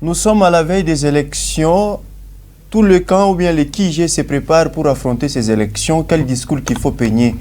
Nous sommes à la veille des élections. Tout le camp ou bien les QG se préparent pour affronter ces élections. Quel discours qu'il faut peigner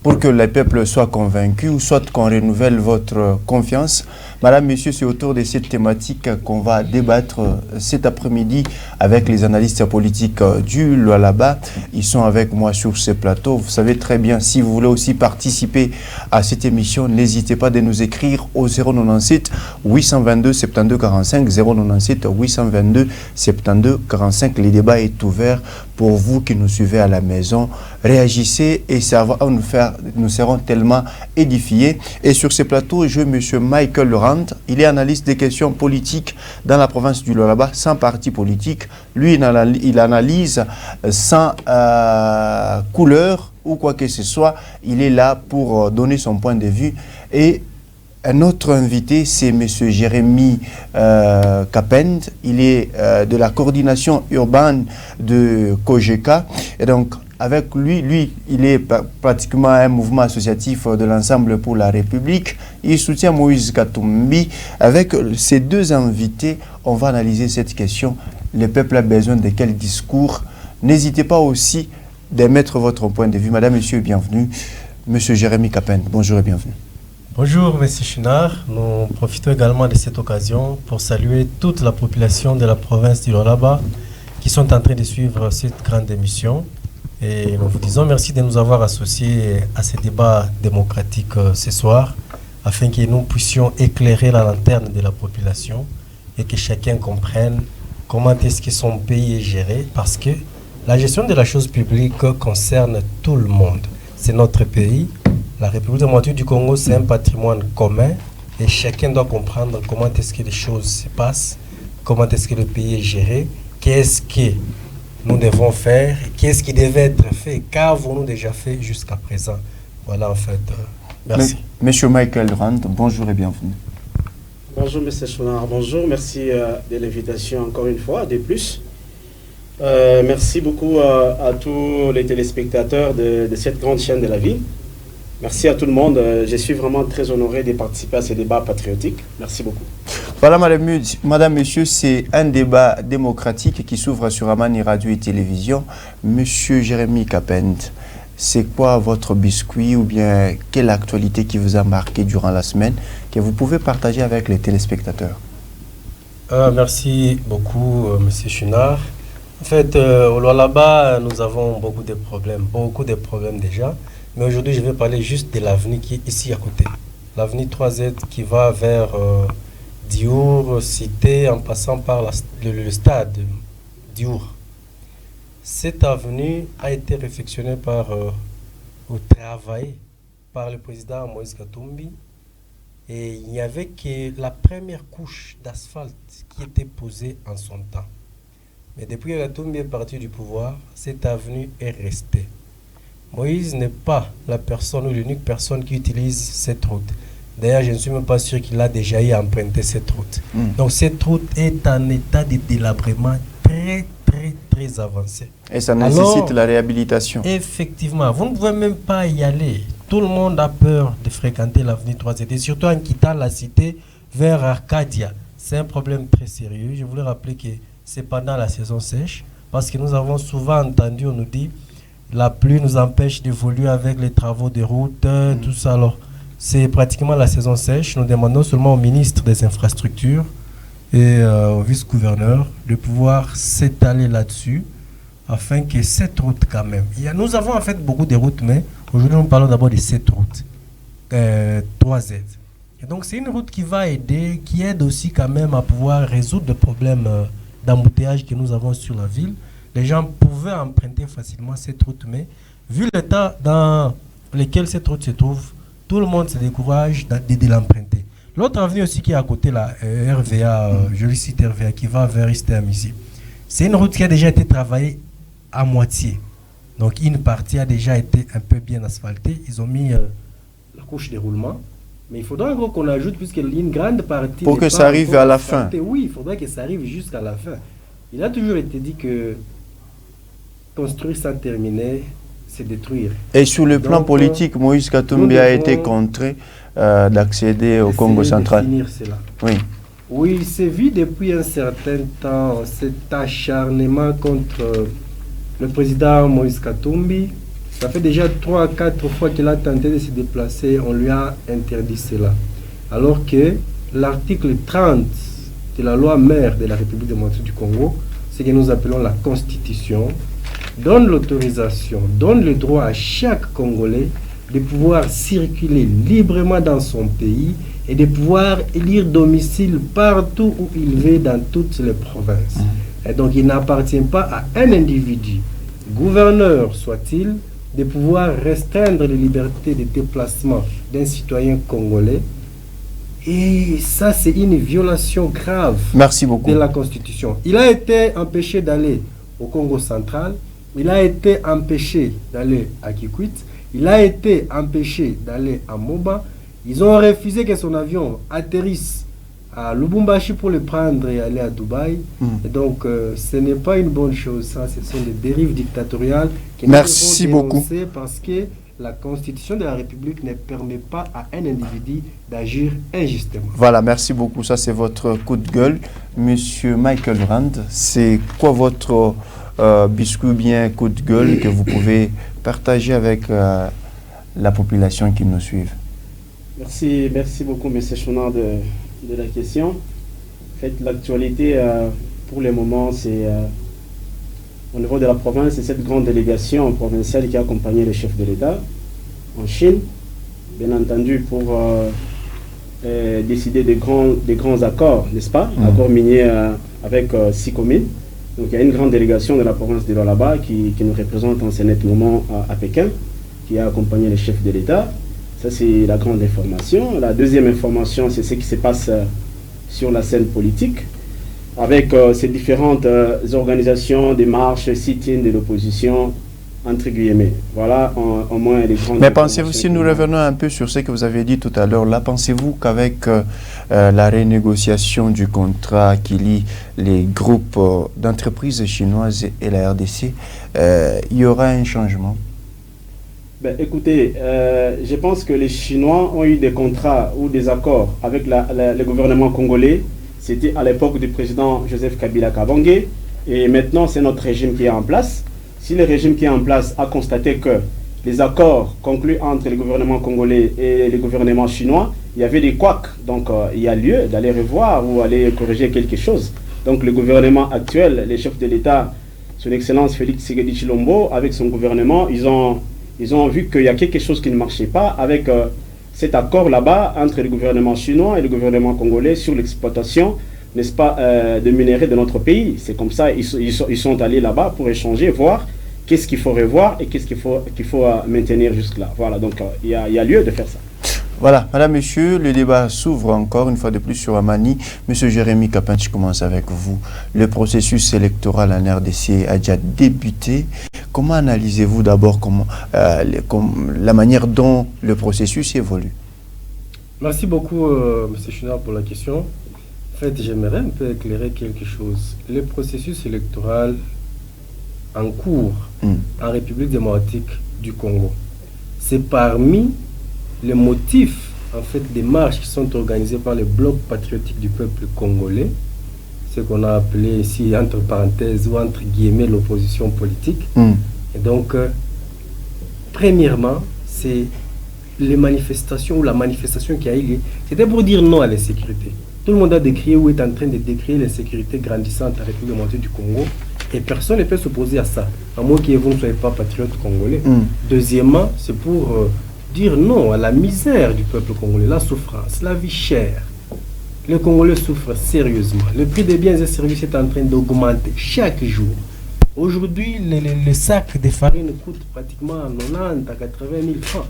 pour que le peuple soit convaincu ou soit qu'on renouvelle votre confiance? Madame, Monsieur, c'est autour de cette thématique qu'on va débattre cet après-midi avec les analystes politiques du Lualaba. Ils sont avec moi sur ce plateau. Vous savez très bien, si vous voulez aussi participer à cette émission, n'hésitez pas de nous écrire au 097 822 72 45, 097 822 72 45. Le débat est ouvert pour vous qui nous suivez à la maison. Réagissez et ça va nous serons tellement édifiés. Et sur ce plateau, je M. Michael Laurent. Il est analyste des questions politiques dans la province du Lualaba, sans parti politique. Lui, il analyse sans couleur ou quoi que ce soit. Il est là pour donner son point de vue. Et un autre invité, c'est M. Jérémy Kapend. Il est de la coordination urbaine de Kojeka. Et donc, avec lui, il est pratiquement un mouvement associatif de l'Ensemble pour la République. Il soutient Moïse Katumbi. Avec ces deux invités, on va analyser cette question. Le peuple a besoin de quel discours? N'hésitez pas aussi d'émettre votre point de vue. Madame, Monsieur, bienvenue. Monsieur Jérémy Kapend, bonjour et bienvenue. Bonjour, Monsieur Chinard. Nous profitons également de cette occasion pour saluer toute la population de la province du Lualaba qui sont en train de suivre cette grande émission. Et nous vous disons merci de nous avoir associés à ce débat démocratique ce soir, afin que nous puissions éclairer la lanterne de la population et que chacun comprenne comment est-ce que son pays est géré, parce que la gestion de la chose publique concerne tout le monde. C'est notre pays. La République démocratique du Congo, c'est un patrimoine commun et chacun doit comprendre comment est-ce que les choses se passent, comment est-ce que le pays est géré, qu'est-ce que nous devons faire, qu'est-ce qui devait être fait, qu'avons-nous déjà fait jusqu'à présent. Voilà en fait. Merci. Monsieur Michael Rand, bonjour et bienvenue. Bonjour Monsieur Chouinard, bonjour, merci de l'invitation encore une fois, de plus. Merci beaucoup à tous les téléspectateurs de cette grande chaîne de la vie. Merci à tout le monde. Je suis vraiment très honoré de participer à ce débat patriotique. Merci beaucoup. Voilà, madame, monsieur, c'est un débat démocratique qui s'ouvre sur Amani Radio et Télévision. Monsieur Jérémy Kapend, c'est quoi votre biscuit ou bien quelle actualité qui vous a marqué durant la semaine que vous pouvez partager avec les téléspectateurs? Merci beaucoup, Monsieur Chinard. En fait, au Lualaba, nous avons beaucoup de problèmes déjà. Mais aujourd'hui, je vais parler juste de l'avenue qui est ici à côté. L'avenue 3Z qui va vers Diour, Cité, en passant par le stade Diour. Cette avenue a été réfectionnée au travail par le président Moïse Katumbi. Et il n'y avait que la première couche d'asphalte qui était posée en son temps. Mais depuis que Katumbi est parti du pouvoir, cette avenue est restée. Moïse n'est pas la personne ou l'unique personne qui utilise cette route. D'ailleurs, je ne suis même pas sûr qu'il a déjà eu à emprunter cette route. Donc cette route est en état de délabrement très avancé. Et ça nécessite la réhabilitation. Effectivement, vous ne pouvez même pas y aller. Tout le monde a peur de fréquenter l'avenue 3Z, et surtout en quittant la cité vers Arcadia. C'est un problème très sérieux. Je voulais rappeler que c'est pendant la saison sèche, parce que nous avons souvent entendu, on nous dit, la pluie nous empêche d'évoluer avec les travaux de route, tout ça. Alors, c'est pratiquement la saison sèche. Nous demandons seulement au ministre des Infrastructures et au vice-gouverneur de pouvoir s'étaler là-dessus afin que cette route quand même... Nous avons en fait beaucoup de routes, mais aujourd'hui nous parlons d'abord de cette route, 3Z. Et donc c'est une route qui va aider, qui aide aussi quand même à pouvoir résoudre le problème d'embouteillage que nous avons sur la ville. Les gens pouvaient emprunter facilement cette route, mais vu l'état dans lequel cette route se trouve, tout le monde se décourage de l'emprunter. L'autre avenue aussi qui est à côté, là, RVA, je le cite RVA, qui va vers Istem ici. C'est une route qui a déjà été travaillée à moitié. Donc une partie a déjà été un peu bien asphaltée. Ils ont mis la couche de roulement. Mais il faudra encore qu'on ajoute, puisqu'il y a une grande partie... Pour que ça arrive à la fin. Oui, il faudra que ça arrive jusqu'à la fin. Il a toujours été dit que construire sans terminer, c'est détruire. Et sur le plan politique, Moïse Katumbi a été contraint d'accéder au Congo central. Finir cela. Oui. Oui, il s'est vu depuis un certain temps cet acharnement contre le président Moïse Katumbi. Ça fait déjà 3 à 4 fois qu'il a tenté de se déplacer, on lui a interdit cela. Alors que l'article 30 de la loi mère de la République démocratique du Congo, ce que nous appelons la Constitution, donne l'autorisation, donne le droit à chaque Congolais de pouvoir circuler librement dans son pays et de pouvoir élire domicile partout où il veut dans toutes les provinces. Et donc il n'appartient pas à un individu, gouverneur soit-il, de pouvoir restreindre les libertés de déplacement d'un citoyen congolais. Et ça, c'est une violation grave. Merci beaucoup. De la Constitution. Il a été empêché d'aller au Congo central, il a été empêché d'aller à Kikwit, il a été empêché d'aller à Moba. Ils ont refusé que son avion atterrisse à Lubumbashi pour le prendre et aller à Dubaï. Et donc, ce n'est pas une bonne chose. Ça, ce sont des dérives dictatoriales que nous devons dénoncer parce que la Constitution de la République ne permet pas à un individu d'agir injustement. Voilà, merci beaucoup. Ça, c'est votre coup de gueule. Monsieur Michael Brand, c'est quoi votre biscuit bien coup de gueule que vous pouvez partager avec la population qui nous suit? Merci beaucoup, M. Chouinard, de la question. En fait, l'actualité, pour le moment, c'est au niveau de la province, c'est cette grande délégation provinciale qui a accompagné le chef de l'État en Chine, bien entendu, pour décider des grands accords, n'est-ce pas? Accords miniers avec 6 communes. Donc il y a une grande délégation de la province de Lualaba qui nous représente en ce net moment à Pékin, qui a accompagné le chef de l'État. Ça, c'est la grande information. La deuxième information, c'est ce qui se passe sur la scène politique, avec ces différentes organisations, des marches, sit-in de l'opposition, entre guillemets. Voilà au moins les grandes... Mais pensez-vous, si nous revenons un peu sur ce que vous avez dit tout à l'heure, là, pensez-vous qu'avec la renégociation du contrat qui lie les groupes d'entreprises chinoises et la RDC, il y aura un changement? Ben, écoutez, je pense que les Chinois ont eu des contrats ou des accords avec le gouvernement congolais. C'était à l'époque du président Joseph Kabila Kabange. Et maintenant, c'est notre régime qui est en place. Si le régime qui est en place a constaté que les accords conclus entre le gouvernement congolais et le gouvernement chinois, il y avait des couacs. Donc, il y a lieu d'aller revoir ou aller corriger quelque chose. Donc, le gouvernement actuel, les chefs de l'État, son Excellence Félix Tshisekedi Tshilombo, avec son gouvernement, ils ont vu qu'il y a quelque chose qui ne marchait pas avec cet accord là-bas entre le gouvernement chinois et le gouvernement congolais sur l'exploitation, n'est-ce pas, de minerais de notre pays. C'est comme ça, ils sont allés là-bas pour échanger, voir qu'est-ce qu'il faut revoir et qu'est-ce qu'il faut maintenir jusque-là. Voilà, donc il y a lieu de faire ça. Voilà, madame, monsieur, le débat s'ouvre encore une fois de plus sur Amani. Monsieur Jérémy Capin, je commence avec vous. Le processus électoral en RDC a déjà débuté. Comment analysez-vous d'abord la manière dont le processus évolue? Merci beaucoup, monsieur Chouinard, pour la question. En fait, j'aimerais un peu éclairer quelque chose. Le processus électoral en cours en République démocratique du Congo, c'est parmi les motifs, en fait, des marches qui sont organisées par le bloc patriotique du peuple congolais, ce qu'on a appelé ici, entre parenthèses ou entre guillemets, l'opposition politique. Et donc, premièrement, c'est les manifestations ou la manifestation qui a eu lieu. C'était pour dire non à l'insécurité. Tout le monde a décrié ou est en train de décrire l'insécurité grandissante à la République démocratique du Congo. Et personne ne peut s'opposer à ça, à moins que vous ne soyez pas patriote congolais. Deuxièmement, c'est pour dire non à la misère du peuple congolais, la souffrance, la vie chère. Les Congolais souffrent sérieusement. Le prix des biens et services est en train d'augmenter chaque jour. Aujourd'hui, le sac de farine coûte pratiquement 90 à 80 000 francs.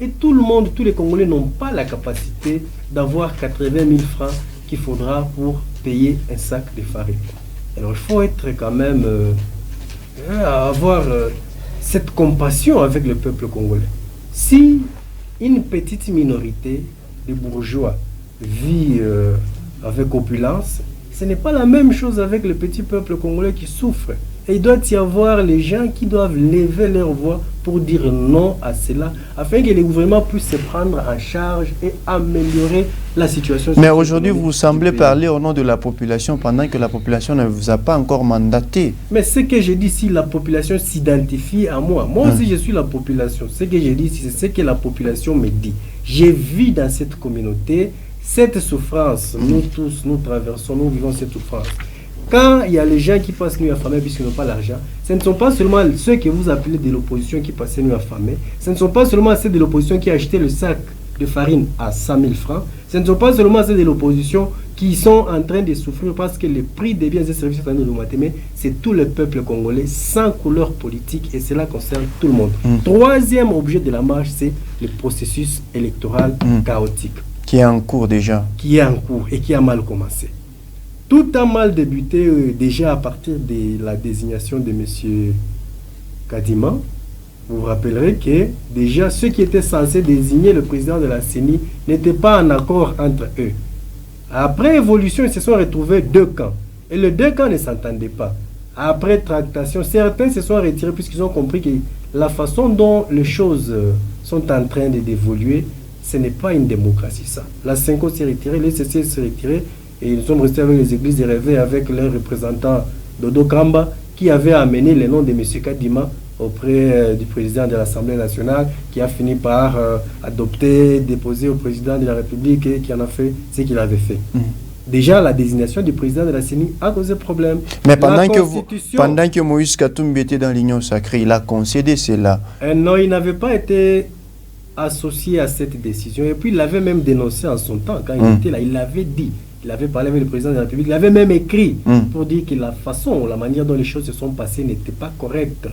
Et tout le monde, tous les Congolais n'ont pas la capacité d'avoir 80 000 francs qu'il faudra pour payer un sac de farine. Alors il faut être quand même, avoir cette compassion avec le peuple congolais. Si une petite minorité de bourgeois vit avec opulence, ce n'est pas la même chose avec le petit peuple congolais qui souffre. Et il doit y avoir les gens qui doivent lever leur voix pour dire non à cela, afin que les gouvernements puissent se prendre en charge et améliorer la situation. Mais aujourd'hui, vous semblez parler au nom de la population pendant que la population ne vous a pas encore mandaté. Mais ce que je dis, si la population s'identifie à moi, moi aussi je suis la population. Ce que je dis, c'est ce que la population me dit. Je vis dans cette communauté, cette souffrance, nous tous, nous traversons, nous vivons cette souffrance. Quand il y a les gens qui passent nuit affamés puisqu'ils n'ont pas l'argent, ce ne sont pas seulement ceux que vous appelez de l'opposition qui passaient nuit affamés, ce ne sont pas seulement ceux de l'opposition qui achetaient le sac de farine à 100 000 francs, ce ne sont pas seulement ceux de l'opposition qui sont en train de souffrir parce que le prix des biens et services est en train d'augmenter, mais c'est tout le peuple congolais sans couleur politique et cela concerne tout le monde. Troisième objet de la marche, c'est le processus électoral chaotique. Qui est en cours déjà. Qui est en cours et qui a mal commencé. Tout a mal débuté déjà à partir de la désignation de M. Kadima. Vous vous rappellerez que déjà ceux qui étaient censés désigner le président de la CENI n'étaient pas en accord entre eux. Après évolution, ils se sont retrouvés deux camps. Et les deux camps ne s'entendaient pas. Après tractation, certains se sont retirés puisqu'ils ont compris que la façon dont les choses sont en train d'évoluer, ce n'est pas une démocratie ça. La CENCO s'est retirée, les CC s'est retirés. Et ils sont restés avec les églises de rêver avec leur représentant Dodo Kamba qui avait amené le nom de M. Kadima auprès du président de l'Assemblée nationale qui a fini par adopter, déposer au président de la République et qui en a fait ce qu'il avait fait. Déjà, la désignation du président de la CENI a causé problème. Mais pendant que Moïse Katumbi était dans l'Union sacrée, il a concédé cela. Non, il n'avait pas été associé à cette décision. Et puis, il l'avait même dénoncé en son temps. Quand il était là, il l'avait dit. Il avait parlé avec le président de la République, il avait même écrit pour dire que la façon, la manière dont les choses se sont passées n'était pas correcte.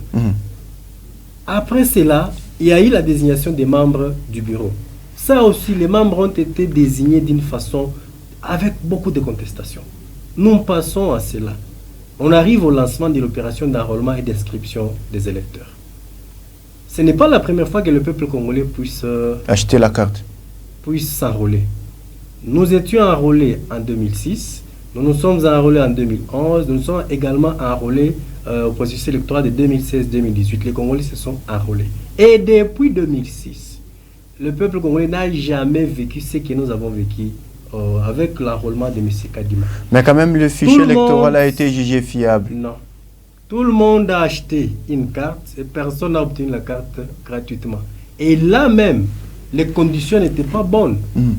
Après cela, il y a eu la désignation des membres du bureau. Ça aussi, les membres ont été désignés d'une façon avec beaucoup de contestations. Nous passons à cela. On arrive au lancement de l'opération d'enrôlement et d'inscription des électeurs. Ce n'est pas la première fois que le peuple congolais puisse acheter la carte, puisse s'enrôler. Nous étions enrôlés en 2006, nous nous sommes enrôlés en 2011, nous nous sommes également enrôlés au processus électoral de 2016-2018. Les Congolais se sont enrôlés. Et depuis 2006, le peuple congolais n'a jamais vécu ce que nous avons vécu avec l'enrôlement de M. Kadima. Mais quand même, le fichier électoral a été jugé fiable. Non. Tout le monde a acheté une carte et personne n'a obtenu la carte gratuitement. Et là même, les conditions n'étaient pas bonnes.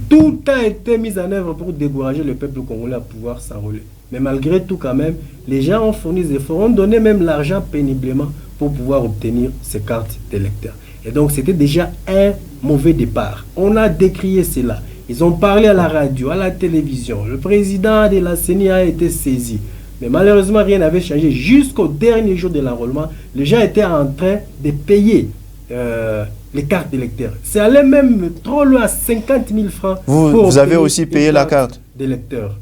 Tout a été mis en œuvre pour décourager le peuple congolais à pouvoir s'enrôler. Mais malgré tout, quand même, les gens ont fourni des efforts, ont donné même l'argent péniblement pour pouvoir obtenir ces cartes d'électeurs. Et donc, c'était déjà un mauvais départ. On a décrié cela. Ils ont parlé à la radio, à la télévision. Le président de la CENI a été saisi. Mais malheureusement, rien n'avait changé. Jusqu'au dernier jour de l'enrôlement, les gens étaient en train de payer les cartes d'électeurs. C'est allé même trop loin, à 50 000 francs. Vous avez aussi payé la carte d'électeur.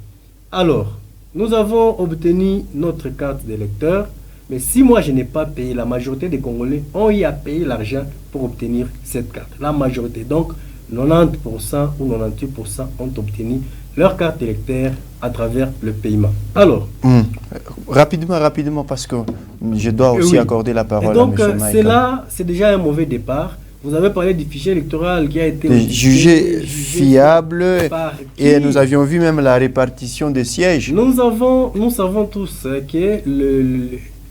Alors, nous avons obtenu notre carte d'électeur, mais si moi je n'ai pas payé, la majorité des Congolais ont eu à payer l'argent pour obtenir cette carte. La majorité, donc 90% ou 98% ont obtenu leur carte d'électeur à travers le paiement. Alors, rapidement, parce que je dois aussi accorder la parole donc, à M. Maïka. Cela, c'est déjà un mauvais départ. Vous avez parlé du fichier électoral qui a été jugé fiable et nous avions vu même la répartition des sièges. Nous savons tous que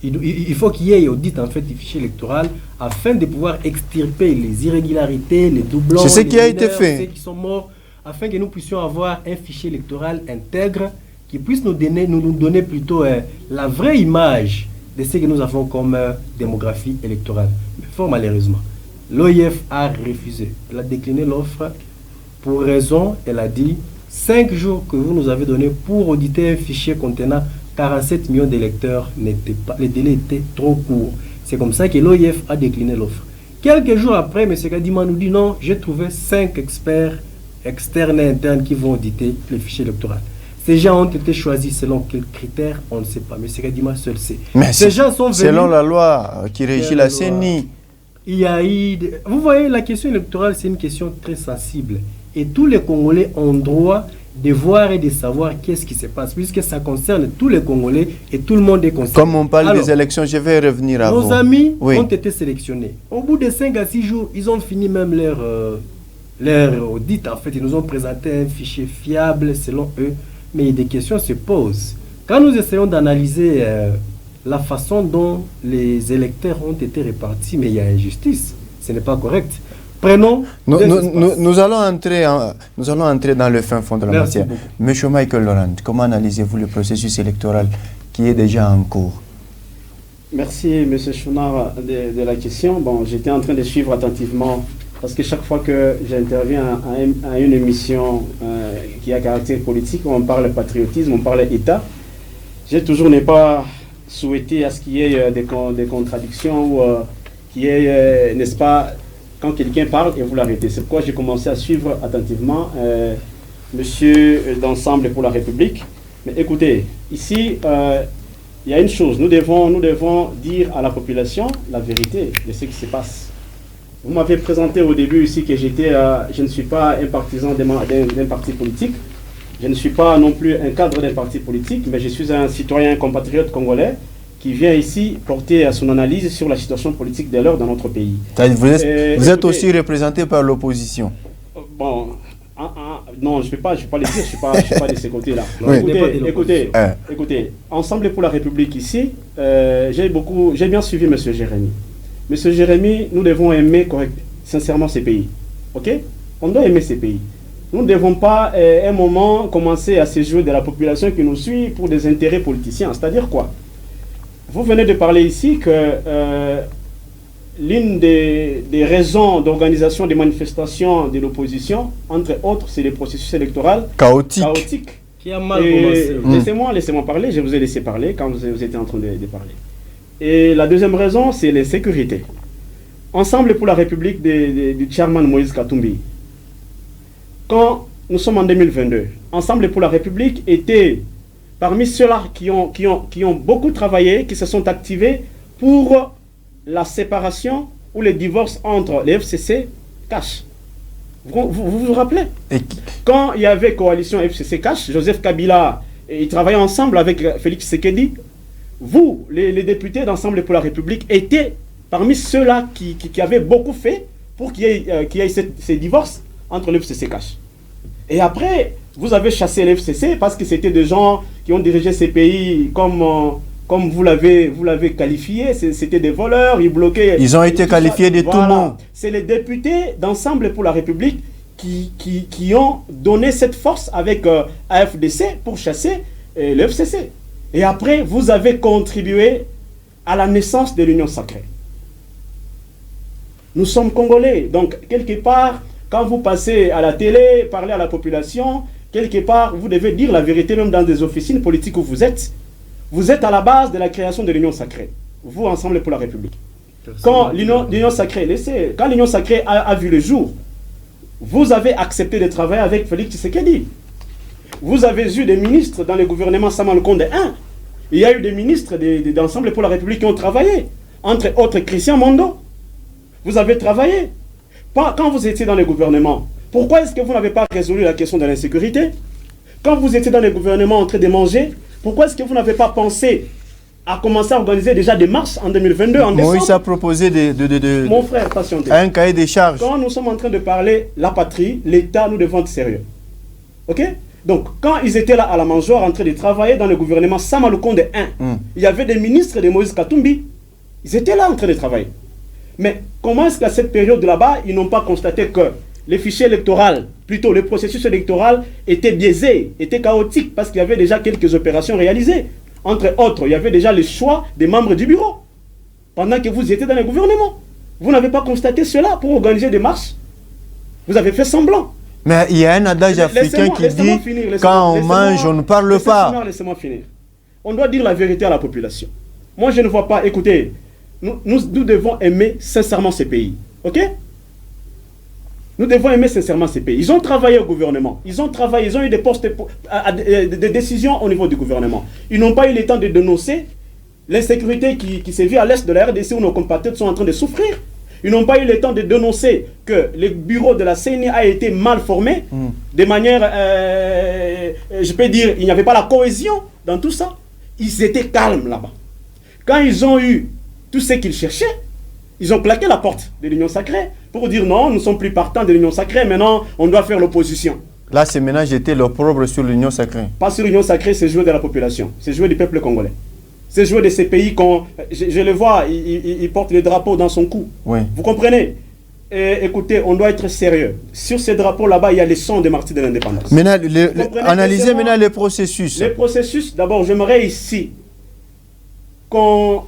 il faut qu'il y ait audit en fait du fichier électoral afin de pouvoir extirper les irrégularités, les doublons, c'est ce qui a été fait. Ceux qui sont morts, afin que nous puissions avoir un fichier électoral intègre qui puisse nous donner plutôt la vraie image de ce que nous avons comme démographie électorale. Mais fort malheureusement, l'OIF a refusé. Elle a décliné l'offre pour raison, elle a dit 5 jours que vous nous avez donnés pour auditer un fichier contenant 47 millions d'électeurs, le délai était trop court. C'est comme ça que l'OIF a décliné l'offre. Quelques jours après, M. Kadima nous dit non, j'ai trouvé 5 experts externes et internes qui vont auditer le fichier électoral. Ces gens ont été choisis selon quels critères, on ne sait pas. M. Kadima seul sait. Mais ces gens sont venus selon la loi qui régit la CENI. il y a eu... Vous voyez, la question électorale, c'est une question très sensible. Et tous les Congolais ont droit de voir et de savoir qu'est-ce qui se passe, puisque ça concerne tous les Congolais et tout le monde est concerné. Comme on parle des élections, je vais revenir à vous. Nos amis ont été sélectionnés. Au bout de 5 à 6 jours, ils ont fini même leur audit. En fait, ils nous ont présenté un fichier fiable selon eux. Mais des questions se posent. Quand nous essayons d'analyser la façon dont les électeurs ont été répartis, mais il y a injustice. Ce n'est pas correct. Prenons... Nous allons entrer dans le fin fond de la matière. Monsieur Michael Laurent, comment analysez-vous le processus électoral qui est déjà en cours? Merci, M. Chounard, de la question. Bon, j'étais en train de suivre attentivement, parce que chaque fois que j'interviens à une émission qui a caractère politique, où on parle patriotisme, on parle État, j'ai toujours n'ai pas souhaité à ce qu'il y ait des contradictions ou qu'il y ait, n'est-ce pas, quand quelqu'un parle et vous l'arrêtez. C'est pourquoi j'ai commencé à suivre attentivement monsieur d'Ensemble pour la République. Mais écoutez, ici, il y a une chose, nous devons dire à la population la vérité de ce qui se passe. Vous m'avez présenté au début ici que je ne suis pas un partisan d'un parti politique, je ne suis pas non plus un cadre d'un parti politique, mais je suis un citoyen compatriote congolais qui vient ici porter son analyse sur la situation politique de l'heure dans notre pays. Vous êtes aussi représenté par l'opposition. Bon, non, je ne vais pas le dire, je ne suis pas de ce côté-là. Écoutez, Ensemble pour la République ici, j'ai bien suivi M. Jérémy. M. Jérémy, nous devons aimer sincèrement ces pays. Ok? On doit aimer ces pays. Nous ne devons pas, à un moment, commencer à se jouer de la population qui nous suit pour des intérêts politiciens. C'est-à-dire quoi? Vous venez de parler ici que l'une des raisons d'organisation des manifestations de l'opposition, entre autres, c'est le processus électoral chaotique. Qui a mal commencé. Laissez-moi parler, je vous ai laissé parler quand vous étiez en train de parler. Et la deuxième raison, c'est l'insécurité. Ensemble pour la République du chairman Moïse Katumbi, quand nous sommes en 2022, Ensemble pour la République était parmi ceux-là qui ont beaucoup travaillé, qui se sont activés pour la séparation ou le divorce entre les FCC Cash. Vous vous rappelez? Quand il y avait coalition FCC Cash, Joseph Kabila, ils travaillaient ensemble avec Félix Tshisekedi. Vous, les députés d'Ensemble pour la République, étaient parmi ceux-là qui avaient beaucoup fait pour qu'il y ait ces divorces entre l'FCC Cash. Et après, vous avez chassé l'FCC parce que c'était des gens qui ont dirigé ces pays comme vous l'avez qualifié, c'était des voleurs, ils bloquaient... Ils ont été qualifiés de tout le monde. C'est les députés d'Ensemble pour la République qui ont donné cette force avec AFDC pour chasser l'FCC. Et après, vous avez contribué à la naissance de l'Union sacrée. Nous sommes Congolais, donc quelque part, quand vous passez à la télé, parlez à la population, quelque part, vous devez dire la vérité même dans des officines politiques où vous êtes. Vous êtes à la base de la création de l'Union sacrée. Vous, Ensemble pour la République. Quand l'Union sacrée, quand l'Union sacrée a vu le jour, vous avez accepté de travailler avec Félix Tshisekedi. Vous avez eu des ministres dans le gouvernement Samal Konde 1. Il y a eu des ministres d'Ensemble pour la République qui ont travaillé. Entre autres, Christian Mondo. Vous avez travaillé. Quand vous étiez dans le gouvernement, pourquoi est-ce que vous n'avez pas résolu la question de l'insécurité? Quand vous étiez dans le gouvernement en train de manger, pourquoi est-ce que vous n'avez pas pensé à commencer à organiser déjà des marches en 2022, en décembre? Moïse a proposé Mon frère, patientez. Un cahier des charges. Quand nous sommes en train de parler la patrie, l'État, nous devons être sérieux. Ok? Donc, quand ils étaient là à la mangeoire en train de travailler dans le gouvernement Samal Konde 1, il y avait des ministres de Moïse Katumbi. Ils étaient là en train de travailler. Mais comment est-ce qu'à cette période là-bas, ils n'ont pas constaté que les fichiers électoraux, plutôt le processus électoral était biaisé, était chaotique, parce qu'il y avait déjà quelques opérations réalisées. Entre autres, il y avait déjà le choix des membres du bureau, pendant que vous étiez dans le gouvernement. Vous n'avez pas constaté cela pour organiser des marches. Vous avez fait semblant. Mais il y a un adage africain qui dit quand on mange, on ne parle pas. Laissez-moi finir. On doit dire la vérité à la population. Moi, je ne vois pas. Écoutez, nous devons aimer sincèrement ces pays. Ok? Nous devons aimer sincèrement ces pays. Ils ont travaillé au gouvernement. Ils ont travaillé, ils ont eu des postes, des décisions au niveau du gouvernement. Ils n'ont pas eu le temps de dénoncer l'insécurité qui se vit à l'est de la RDC où nos compatriotes sont en train de souffrir. Ils n'ont pas eu le temps de dénoncer que le bureau de la CENI a été mal formé, de manière, je peux dire, il n'y avait pas la cohésion dans tout ça. Ils étaient calmes là-bas. Quand ils ont eu tout ce qu'ils cherchaient, ils ont claqué la porte de l'Union sacrée pour dire non, nous ne sommes plus partants de l'Union sacrée, maintenant on doit faire l'opposition. Là, ces ménages étaient l'opprobre sur l'Union sacrée. Pas sur l'Union sacrée, c'est jouer de la population, c'est jouer du peuple congolais. C'est jouer de ces pays qu'on... Je le vois, il porte le drapeau dans son cou. Oui. Vous comprenez? Et, écoutez, on doit être sérieux. Sur ces drapeaux là-bas, il y a les sons des martyrs de l'indépendance. Maintenant, analysez maintenant les processus. Les processus, d'abord, j'aimerais ici qu'on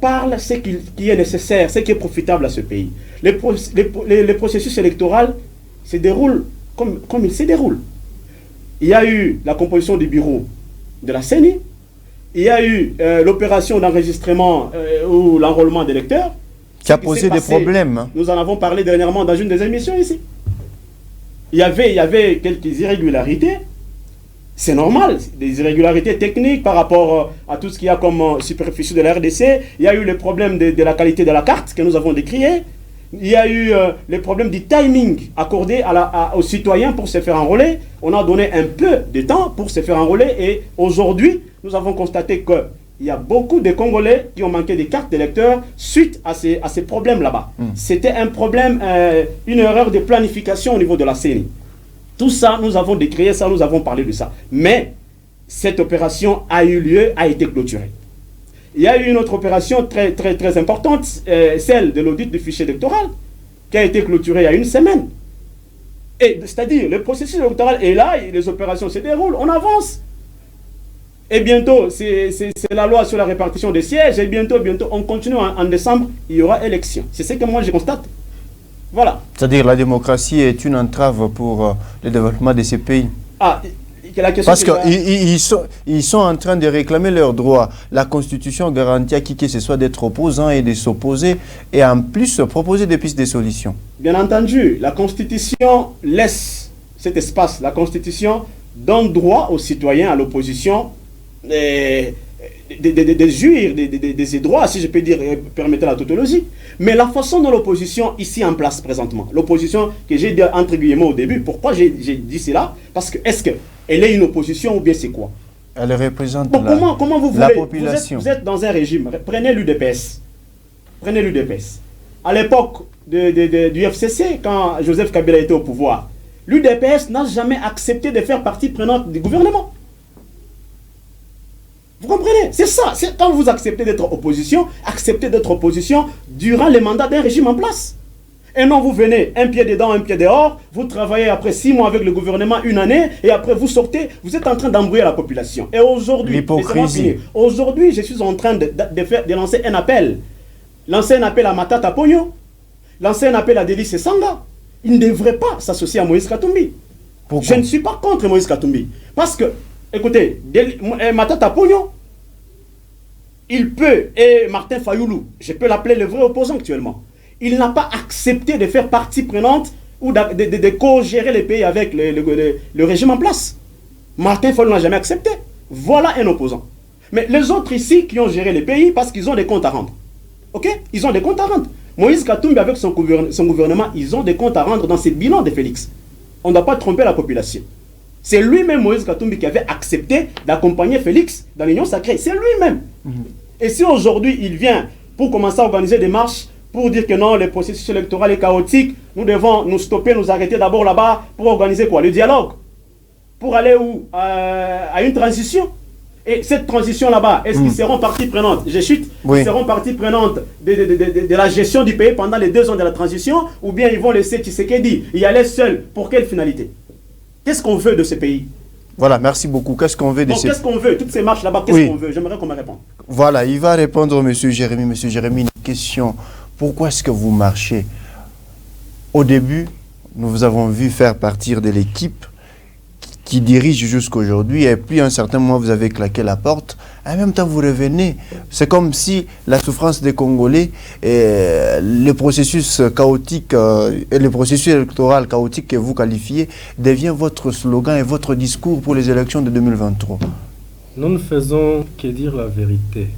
parle ce qui est nécessaire, ce qui est profitable à ce pays. Les processus électoraux se déroulent comme ils se déroulent. Il y a eu la composition du bureau de la CENI, il y a eu l'opération d'enregistrement ou l'enrôlement d'électeurs. Qui a posé des problèmes. Nous en avons parlé dernièrement dans une des émissions ici. Il y avait quelques irrégularités. C'est normal, des irrégularités techniques par rapport à tout ce qu'il y a comme superficie de la RDC. Il y a eu le problème de la qualité de la carte que nous avons décrié. Il y a eu le problème du timing accordé aux citoyens pour se faire enrôler. On a donné un peu de temps pour se faire enrôler et aujourd'hui, nous avons constaté qu'il y a beaucoup de Congolais qui ont manqué des cartes d'électeurs suite à ces problèmes là-bas. C'était un problème, une erreur de planification au niveau de la CENI. Tout ça, nous avons décrié ça, nous avons parlé de ça. Mais cette opération a eu lieu, a été clôturée. Il y a eu une autre opération très, très, très importante, celle de l'audit du fichier électoral, qui a été clôturée il y a une semaine. C'est-à-dire, le processus électoral est là, et les opérations se déroulent, on avance. Et bientôt, c'est la loi sur la répartition des sièges, et bientôt, on continue en décembre, il y aura élection. C'est ce que moi je constate. Voilà. C'est-à-dire la démocratie est une entrave pour le développement de ces pays. Parce qu'ils sont en train de réclamer leurs droits. La Constitution garantit à qui que ce soit d'être opposant et de s'opposer et en plus proposer des pistes de solutions. Bien entendu, la Constitution laisse cet espace. La Constitution donne droit aux citoyens, à l'opposition, de jouir de ces droits, si je peux dire, permettre la tautologie. Mais la façon dont l'opposition ici en place présentement, l'opposition que j'ai dit entre guillemets au début, pourquoi j'ai dit cela? Parce que est-ce qu'elle est une opposition ou bien c'est quoi? Elle représente comment vous voulez, la population. Vous êtes dans un régime, prenez l'UDPS. Prenez l'UDPS. À l'époque du FCC, quand Joseph Kabila était au pouvoir, l'UDPS n'a jamais accepté de faire partie prenante du gouvernement. Vous comprenez? C'est ça. Quand vous acceptez d'être opposition, acceptez d'être opposition durant le mandat d'un régime en place. Et non, vous venez un pied dedans, un pied dehors, vous travaillez après 6 mois avec le gouvernement, 1 année, et après vous sortez, vous êtes en train d'embrouiller la population. Et aujourd'hui, l'hypocrisie. Aujourd'hui, je suis en train de lancer un appel. Lancer un appel à Matata Pogno, lancer un appel à Délice Sanga. Il ne devrait pas s'associer à Moïse Katumbi. Pourquoi? Je ne suis pas contre Moïse Katumbi. Parce que, écoutez, Matata Pogno, il peut, et Martin Fayoulou, je peux l'appeler le vrai opposant actuellement, il n'a pas accepté de faire partie prenante ou de co-gérer les pays avec le régime en place. Martin Fayoulou n'a jamais accepté. Voilà un opposant. Mais les autres ici qui ont géré les pays, parce qu'ils ont des comptes à rendre. Ok? Ils ont des comptes à rendre. Moïse Katumbi avec son gouvernement, ils ont des comptes à rendre dans ces bilans de Félix. On ne doit pas tromper la population. C'est lui-même, Moïse Katumbi, qui avait accepté d'accompagner Félix dans l'Union sacrée. C'est lui-même. Et si aujourd'hui, il vient pour commencer à organiser des marches, pour dire que non, le processus électoral est chaotique, nous devons nous stopper, nous arrêter d'abord là-bas, pour organiser quoi? Le dialogue. Pour aller où? À une transition. Et cette transition là-bas, est-ce qu'ils seront partie prenante? Je chute. Oui. Ils seront partie prenante de la gestion du pays pendant les 2 ans de la transition, ou bien ils vont laisser Tshisekedi y aller seul. Pour quelle finalité? Qu'est-ce qu'on veut de ce pays? Voilà, merci beaucoup. Qu'est-ce qu'on veut de ces... Qu'est-ce qu'on veut? Toutes ces marches là-bas, qu'est-ce qu'on veut? J'aimerais qu'on me réponde. Voilà, il va répondre, monsieur Jérémy. Monsieur Jérémy, une question. Pourquoi est-ce que vous marchez? Au début, nous vous avons vu faire partir de l'équipe qui dirige jusqu'à aujourd'hui, et puis à un certain moment, vous avez claqué la porte. En même temps, vous revenez. C'est comme si la souffrance des Congolais et le processus chaotique, et le processus électoral chaotique que vous qualifiez, devient votre slogan et votre discours pour les élections de 2023. Nous ne faisons que dire la vérité.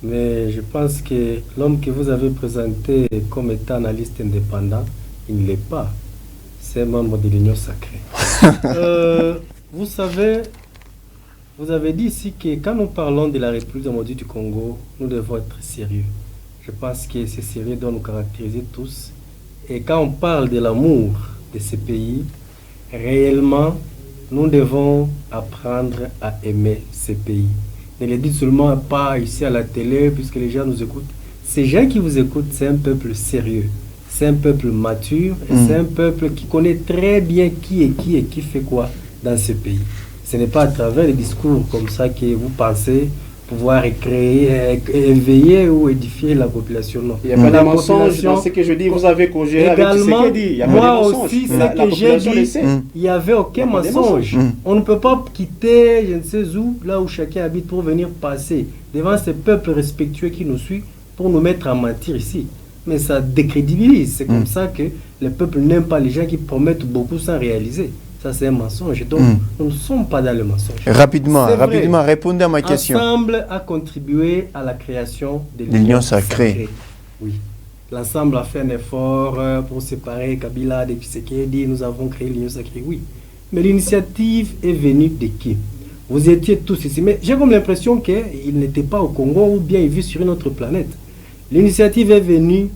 Mais je pense que l'homme que vous avez présenté comme étant analyste indépendant, il ne l'est pas. C'est un membre de l'Union sacrée. Vous savez, vous avez dit ici que quand nous parlons de la République démocratique du Congo, nous devons être sérieux. Je pense que ce sérieux doit nous caractériser tous. Et quand on parle de l'amour de ce pays, réellement, nous devons apprendre à aimer ce pays. Ne le dites seulement pas ici à la télé, puisque les gens nous écoutent. Ces gens qui vous écoutent, c'est un peuple sérieux. C'est un peuple mature. Et c'est un peuple qui connaît très bien qui est qui et qui fait quoi dans ce pays. Ce n'est pas à travers les discours comme ça que vous pensez pouvoir créer, éveiller ou édifier la population. Non. Il n'y a pas de mensonge dans ce que je dis. Vous avez cogéré avec ce qu'il dit. Il n'y a moi pas de mensonge. aussi, ce que j'ai dit, il n'y avait aucun mensonge. On ne peut pas quitter, je ne sais où, là où chacun habite, pour venir passer devant ce peuple respectueux qui nous suit, pour nous mettre à mentir ici. Mais ça décrédibilise. C'est comme ça que le peuple n'aime pas les gens qui promettent beaucoup sans réaliser. Ça, c'est un mensonge. Donc, nous ne sommes pas dans le mensonge. Rapidement, répondez à ma question. L'ensemble a contribué à la création de l'Union sacrée. Oui. L'ensemble a fait un effort pour séparer Kabila de Tshisekedi. Nous avons créé l'Union sacrée. Oui. Mais l'initiative est venue de qui? Vous étiez tous ici. Mais j'ai comme l'impression qu'il n'était pas au Congo ou bien il vit sur une autre planète. L'initiative est venue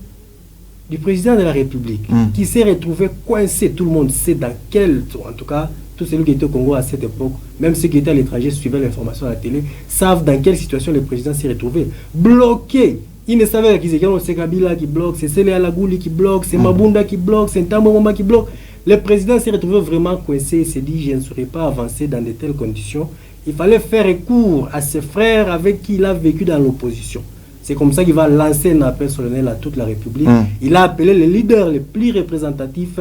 du président de la République, qui s'est retrouvé coincé. Tout le monde sait dans quel, en tout cas, tous ceux qui étaient au Congo à cette époque, même ceux qui étaient à l'étranger, suivaient l'information à la télé, savent dans quelle situation le président s'est retrouvé. Bloqué. Ils ne savaient qu'ils étaient, c'est Kabila qui bloque, c'est Sele Alagouli qui bloque, c'est Mabunda qui bloque, c'est Ntambo Moma qui bloque. Le président s'est retrouvé vraiment coincé et s'est dit, je ne saurais pas avancer dans de telles conditions. Il fallait faire recours à ses frères avec qui il a vécu dans l'opposition. C'est comme ça qu'il va lancer un appel solennel à toute la République. Il a appelé les leaders les plus représentatifs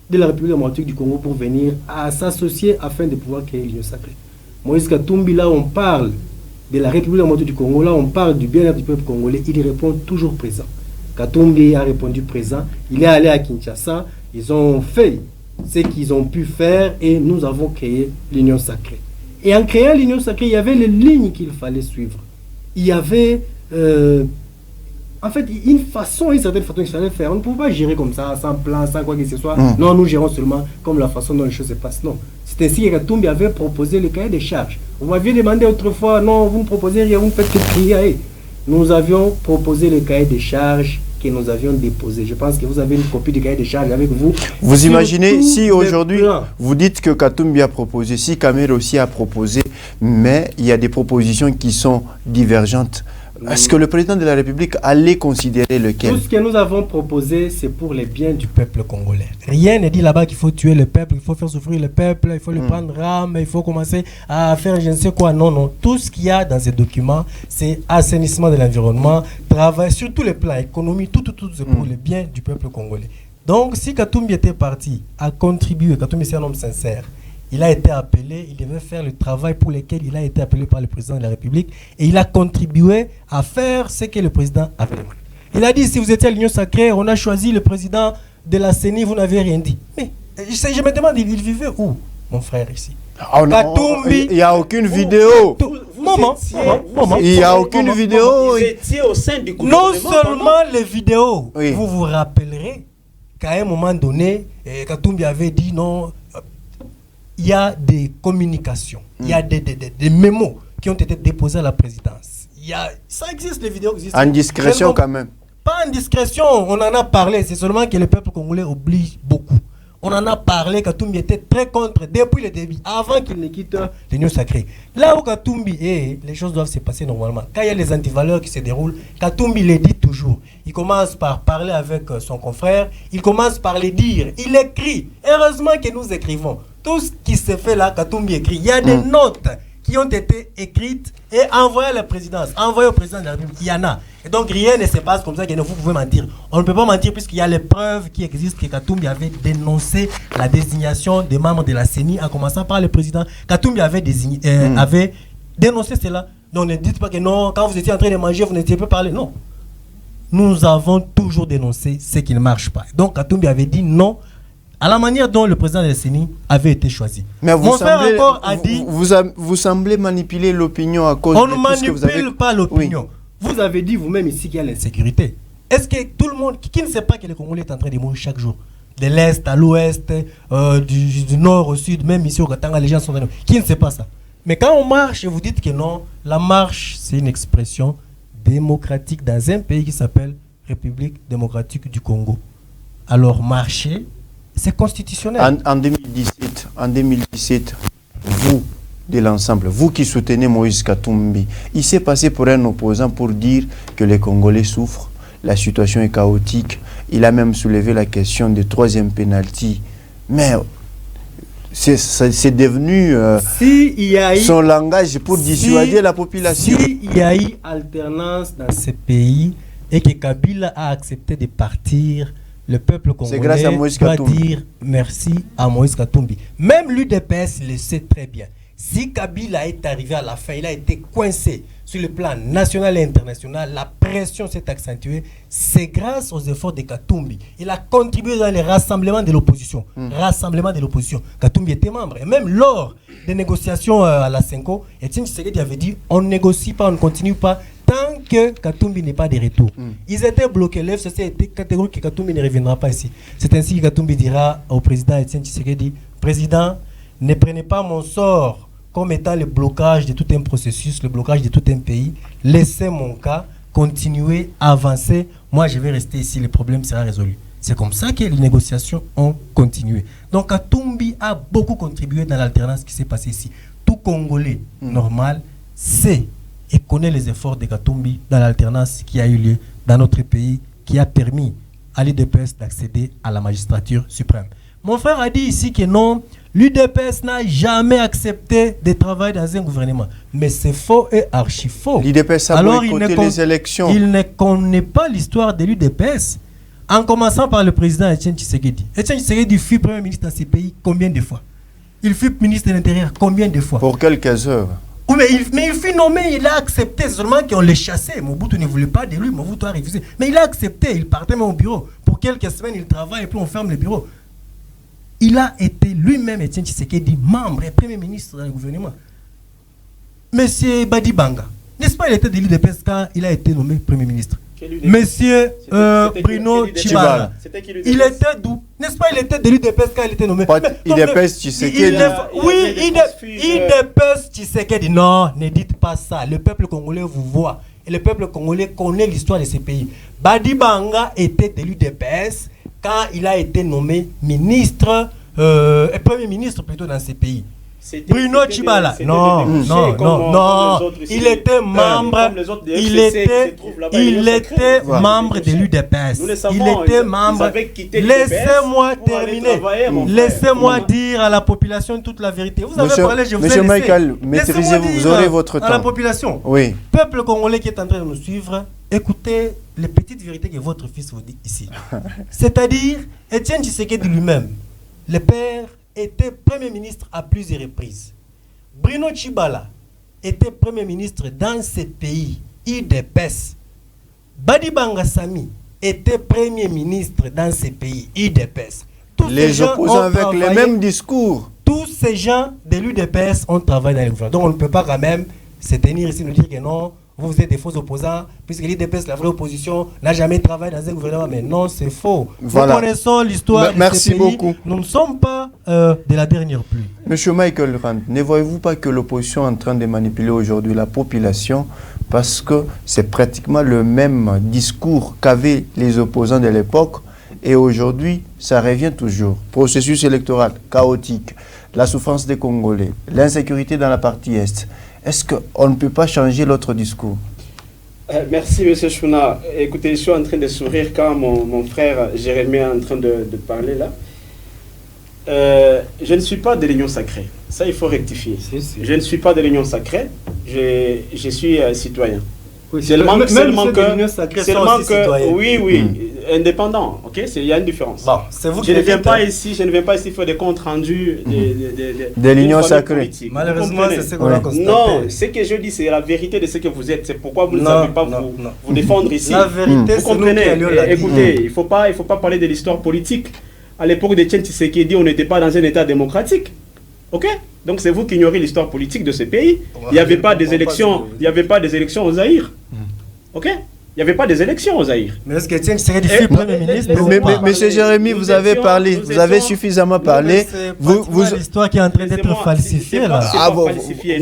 de la République démocratique du Congo pour venir à s'associer afin de pouvoir créer l'Union sacrée. Moïse Katumbi, là on parle de la République démocratique du Congo, là on parle du bien-être du peuple congolais, il répond toujours présent. Katumbi a répondu présent, il est allé à Kinshasa, ils ont fait ce qu'ils ont pu faire et nous avons créé l'Union sacrée. Et en créant l'Union sacrée, il y avait les lignes qu'il fallait suivre. Il y avait en fait une certaine façon qu'il fallait faire. On ne peut pas gérer comme ça, sans plan, sans quoi que ce soit. Non, nous gérons seulement comme la façon dont les choses se passent. Non. C'est ainsi que Katumbi avait proposé le cahier des charges. Vous m'aviez demandé autrefois, non, vous ne proposez rien, vous ne faites que crier. Nous avions proposé le cahier des charges que nous avions déposé. Je pense que vous avez une copie du cahier des charges avec vous. Vous imaginez si aujourd'hui vous dites que Katumbi a proposé, si Kamerhe aussi a proposé, mais il y a des propositions qui sont divergentes. Est-ce que le président de la République allait considérer lequel? Tout ce que nous avons proposé, c'est pour le bien du peuple congolais. Rien ne dit là-bas qu'il faut tuer le peuple, il faut faire souffrir le peuple, il faut le prendre rame, il faut commencer à faire je ne sais quoi. Non, non. Tout ce qu'il y a dans ces documents, c'est assainissement de l'environnement, travail sur tous les plans, économie, tout c'est pour le bien du peuple congolais. Donc, si Katumbi était parti à contribuer, Katumbi c'est un homme sincère, il a été appelé, il devait faire le travail pour lequel il a été appelé par le président de la République et il a contribué à faire ce que le président avait demandé. Il a dit, si vous étiez à l'Union sacrée, on a choisi le président de la CENI, vous n'avez rien dit. Mais je me demande, il vivait où, mon frère, ici? Katumbi, il n'y a aucune vidéo. Il n'y a aucune vidéo. Vous étiez au sein du gouvernement. Non seulement les vidéos, vous vous rappellerez qu'à un moment donné, Katumbi avait dit non. Il y a des communications, il y a des mémos qui ont été déposés à la présidence. Ça existe, les vidéos existent. En discrétion quand même. Pas en discrétion, on en a parlé. C'est seulement que le peuple congolais oublie beaucoup. On en a parlé, Katumbi était très contre depuis le début, avant qu'il ne quitte l'Union sacrée. Là où Katumbi est, les choses doivent se passer normalement. Quand il y a les antivaleurs qui se déroulent, Katumbi les dit toujours. Il commence par parler avec son confrère, il commence par les dire, il écrit. Heureusement que nous écrivons. Tout ce qui se fait là, Katumbi écrit. Il y a des notes qui ont été écrites et envoyées à la présidence, envoyées au président de la République. Il y en a. Et donc rien ne se passe comme ça que vous pouvez mentir. On ne peut pas mentir puisqu'il y a les preuves qui existent que Katumbi avait dénoncé la désignation des membres de la CENI en commençant par le président. Katumbi avait dénoncé cela. Donc ne dites pas que non, quand vous étiez en train de manger, vous n'étiez pas parlé. Non. Nous avons toujours dénoncé ce qui ne marche pas. Donc Katumbi avait dit non à la manière dont le président de la CENI avait été choisi. Mais mon frère encore a dit... Vous semblez manipuler l'opinion à cause de tout ce que vous avez... On ne manipule pas l'opinion. Oui. Vous avez dit vous-même ici qu'il y a l'insécurité. Est-ce que tout le monde, qui ne sait pas que le Congolais est en train de mourir chaque jour, de l'Est à l'Ouest, du Nord au Sud, même ici au Katanga, les gens sont en train de mourir. Qui ne sait pas ça? Mais quand on marche et vous dites que non, la marche, c'est une expression démocratique dans un pays qui s'appelle République démocratique du Congo. Alors marcher, c'est constitutionnel. En 2017, vous, de l'ensemble, vous qui soutenez Moïse Katumbi, il s'est passé pour un opposant pour dire que les Congolais souffrent, la situation est chaotique. Il a même soulevé la question du 3e pénalty. Mais c'est devenu son langage pour dissuader la population. S'il y a eu alternance dans ce pays et que Kabila a accepté de partir, le peuple congolais doit dire merci à Moïse Katumbi. Même l'UDPS le sait très bien. Si Kabila est arrivé à la fin, il a été coincé sur le plan national et international, la pression s'est accentuée. C'est grâce aux efforts de Katumbi. Il a contribué dans les rassemblements de l'opposition. Katumbi était membre. Et même lors des négociations à la Senko, Etienne Tshisekedi avait dit on ne négocie pas, on ne continue pas tant que Katumbi n'est pas de retour. Ils étaient bloqués. L'FCC était catégorique que Katumbi ne reviendra pas ici. C'est ainsi que Katumbi dira au président Etienne Tshisekedi, président, ne prenez pas mon sort comme étant le blocage de tout un processus, le blocage de tout un pays. Laissez mon cas continuer à avancer. Moi, je vais rester ici, le problème sera résolu. C'est comme ça que les négociations ont continué. Donc, Katumbi a beaucoup contribué dans l'alternance qui s'est passée ici. Tout Congolais normal sait et connaît les efforts de Katumbi dans l'alternance qui a eu lieu dans notre pays, qui a permis à l'UDPS d'accéder à la magistrature suprême. Mon frère a dit ici que non, l'UDPS n'a jamais accepté de travailler dans un gouvernement. Mais c'est faux et archi faux. L'UDPS a boycotté les élections. Il ne connaît pas l'histoire de l'UDPS. En commençant par le président Etienne Tshisekedi. Etienne Tshisekedi fut Premier ministre dans ces pays combien de fois? Il fut ministre de l'Intérieur combien de fois? Pour quelques heures. Oui, mais il fut nommé, il a accepté. C'est seulement qu'on l'a chassé. Mobutu ne voulait pas de lui, Mobutu a refusé. Mais il a accepté, il partait même au bureau. Pour quelques semaines, il travaille et puis on ferme le bureau. Il a été lui-même, Etienne Tshisekedi, membre et Premier ministre dans le gouvernement. Monsieur Badi Banga, n'est-ce pas, il était de l'UDPS quand il a été nommé Premier ministre? Monsieur Bruno Tshibala, il était d'où? N'est-ce pas, il était de l'UDPS quand il était nommé? UDPS Tshisekedi. Oui, UDPS Tshisekedi. Non, ne dites pas ça. Le peuple congolais vous voit. Et le peuple congolais connaît l'histoire de ces pays. Badi Banga était de l'UDPS quand il a été nommé ministre, Premier ministre plutôt dans ces pays. Bruno Tshibala, non, il était membre, il était membre de l'UDPS. Il était membre. Laissez-moi terminer. Laissez-moi dire à la population toute la vérité. Vous avez parlé, je vous ai laissé. Monsieur Michael, maîtrisez-vous, vous aurez votre temps. À la population, oui. Peuple congolais qui est en train de nous suivre, écoutez les petites vérités que votre fils vous dit ici. C'est-à-dire, Etienne Tshisekedi lui-même, le père, était Premier ministre à plusieurs reprises. Bruno Tshibala était Premier ministre dans ces pays, UDPS. Badi Banga Sami était Premier ministre dans ces pays, UDPS. Les opposants avec les mêmes discours. Tous ces gens de l'UDPS ont travaillé dans les gouvernements. Donc on ne peut pas quand même se tenir ici et nous dire que non, vous êtes des faux opposants, puisque l'UDPS, la vraie opposition, n'a jamais travaillé dans un gouvernement. Mais non, c'est faux. Voilà. Nous connaissons l'histoire de merci ce pays. Beaucoup. Nous ne sommes pas de la dernière pluie. Monsieur Michael Rand, ne voyez-vous pas que l'opposition est en train de manipuler aujourd'hui la population parce que c'est pratiquement le même discours qu'avaient les opposants de l'époque et aujourd'hui, ça revient toujours. Processus électoral chaotique, la souffrance des Congolais, l'insécurité dans la partie Est. Est-ce qu'on ne peut pas changer l'autre discours? Merci, M. Chouna. Écoutez, je suis en train de sourire quand mon frère Jérémie est en train de parler là. Je ne suis pas de l'Union sacrée. Ça, il faut rectifier. Je ne suis pas de l'Union sacrée. Je suis citoyen. Oui, seulement que oui, indépendant, ok, il y a une différence. Bon, vous je ne viens pas ici faire des comptes rendus de l'Union sacrée. Malheureusement, c'est ce qu'on a constaté. Non, ce que je dis, c'est la vérité de ce que vous êtes. C'est pourquoi vous ne savez pas vous défendre ici. La vérité, vous comprenez. Écoutez, il faut pas parler de l'histoire politique. À l'époque de Etienne Tshisekedi, on n'était pas dans un État démocratique. Ok? Donc c'est vous qui ignorez l'histoire politique de ce pays. Il n'y avait pas des élections, au Zaïre. Ok? Il n'y avait pas des élections au Zaïre. Mais est-ce que Etienne Tshisekedi fut Premier ministre? Monsieur Jérémy, vous avez parlé, vous avez suffisamment parlé. Vous l'histoire qui est en train d'être falsifiée là.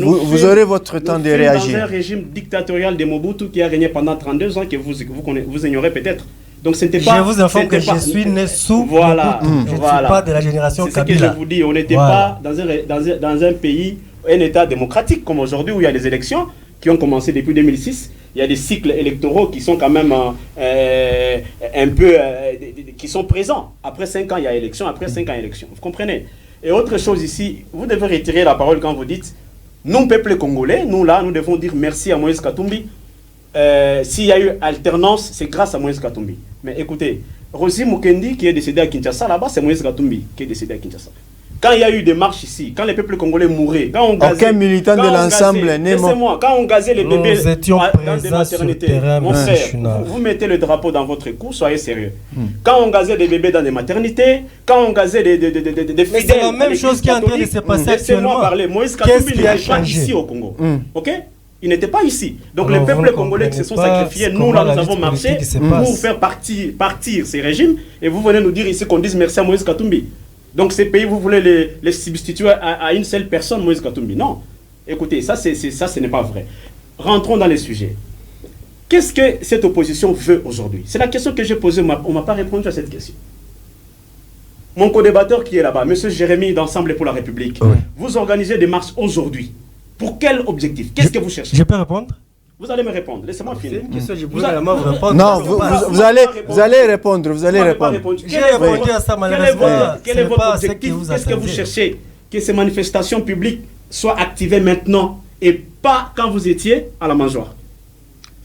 Vous aurez votre temps de réagir. Dans un régime dictatorial de Mobutu qui a régné pendant 32 ans que vous ignorez peut-être. Donc c'était pas. Je vous informe que je suis né sous. Voilà. Je ne suis pas de la génération Kabila. C'est ce que je vous dis. On n'était pas dans un pays, un État démocratique comme aujourd'hui où il y a des élections qui ont commencé depuis 2006. Il y a des cycles électoraux qui sont quand même un peu qui sont présents. Après 5 ans, il y a élection. Après 5 ans, il y a élection. Vous comprenez? Et autre chose ici, vous devez retirer la parole quand vous dites nous, peuple congolais, nous là, nous devons dire merci à Moïse Katumbi. S'il y a eu alternance, c'est grâce à Moïse Katumbi. Mais écoutez, Rosi Mukendi qui est décédé à Kinshasa, là-bas, c'est Moïse Katumbi qui est décédé à Kinshasa. Quand il y a eu des marches ici, quand les peuples congolais mouraient, quand on gazait... Aucun militant de l'ensemble n'est mort. Laissez-moi, quand on gazait les bébés dans des maternités, mon frère, vous mettez le drapeau dans votre cou, soyez sérieux. Quand on gazait des bébés dans des maternités, quand on gazait des fidèles... Mais c'est la même chose qui est en train de se passer actuellement. Laissez-moi parler. Moïse Katumbi n'était pas ici au Congo. Ok? Il n'était pas ici. Donc les peuples congolais qui se sont sacrifiés, nous là, nous avons marché pour faire partir ces régimes. Et vous venez nous dire ici qu'on dise merci à Moïse Katumbi. Donc ces pays, vous voulez les substituer à une seule personne, Moïse Katumbi. Non. Écoutez, ça, ce n'est pas vrai. Rentrons dans les sujets. Qu'est-ce que cette opposition veut aujourd'hui? C'est la question que j'ai posée, on ne m'a pas répondu à cette question. Mon co-débatteur qui est là-bas, M. Jérémy d'Ensemble pour la République, vous organisez des marches aujourd'hui. Pour quel objectif? Qu'est-ce que vous cherchez? Je peux répondre? Vous allez me répondre. Laissez-moi finir. Non, vous allez répondre. Vous allez répondre. J'ai répondu à ça malheureusement. Quel est votre objectif? Qu'est-ce que vous cherchez? Que ces manifestations publiques soient activées maintenant et pas quand vous étiez à la mangeoire.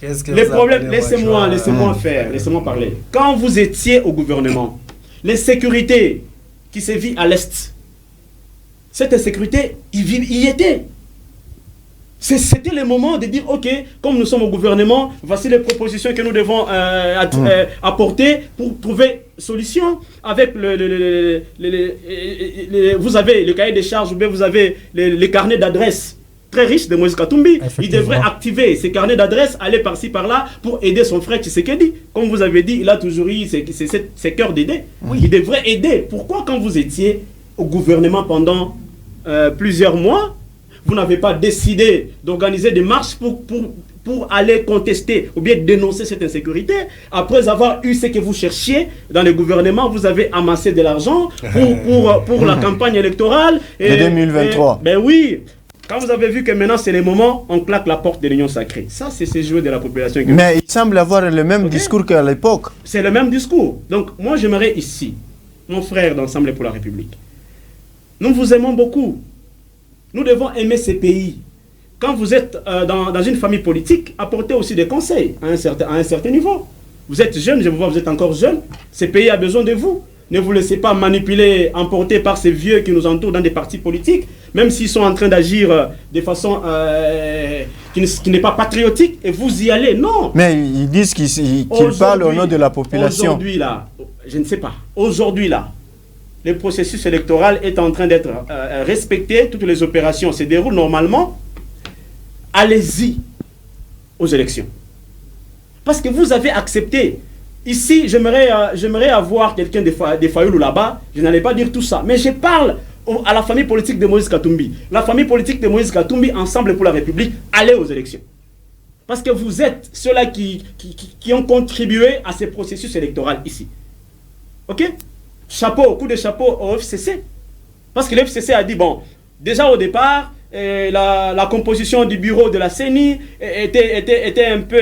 Les problèmes, laissez-moi faire, laissez-moi parler. Quand vous étiez au gouvernement, les sécurités qui se vivent à l'Est, cette insécurité, il y était. C'était le moment de dire, ok, comme nous sommes au gouvernement, voici les propositions que nous devons apporter pour trouver solution. Avec vous avez le cahier des charges, ou bien vous avez les carnets d'adresses très riches de Moïse Katumbi. Il devrait activer ces carnets d'adresses, aller par-ci, par-là, pour aider son frère Tshisekedi. Comme vous avez dit, il a toujours eu ses cœurs d'aider. Il devrait aider. Pourquoi quand vous étiez au gouvernement pendant plusieurs mois, vous n'avez pas décidé d'organiser des marches pour aller contester ou bien dénoncer cette insécurité? Après avoir eu ce que vous cherchiez dans le gouvernement, vous avez amassé de l'argent pour la campagne électorale. De 2023. Ben oui. Quand vous avez vu que maintenant c'est le moment, on claque la porte de l'union sacrée. Ça, c'est ces jouets de la population. Mais il semble avoir le même discours qu'à l'époque. C'est le même discours. Donc moi j'aimerais ici, mon frère d'Ensemble pour la République, nous vous aimons beaucoup. Nous devons aimer ces pays. Quand vous êtes dans une famille politique, apportez aussi des conseils à un certain niveau. Vous êtes jeune, je vous vois, vous êtes encore jeune. Ce pays a besoin de vous. Ne vous laissez pas manipuler, emporter par ces vieux qui nous entourent dans des partis politiques, même s'ils sont en train d'agir de façon qui n'est pas patriotique, et vous y allez. Non. Mais ils disent qu'ils parlent au nom de la population. Aujourd'hui, là, je ne sais pas. Aujourd'hui, là, le processus électoral est en train d'être respecté, toutes les opérations se déroulent normalement. Allez-y aux élections. Parce que vous avez accepté. Ici, j'aimerais avoir quelqu'un des Fayoulou là-bas, je n'allais pas dire tout ça, mais je parle à la famille politique de Moïse Katumbi. La famille politique de Moïse Katumbi, Ensemble pour la République, allez aux élections. Parce que vous êtes ceux-là qui ont contribué à ce processus électoral ici. Ok? Chapeau, coup de chapeau au FCC. Parce que le FCC a dit, bon, déjà au départ, la composition du bureau de la CENI était un peu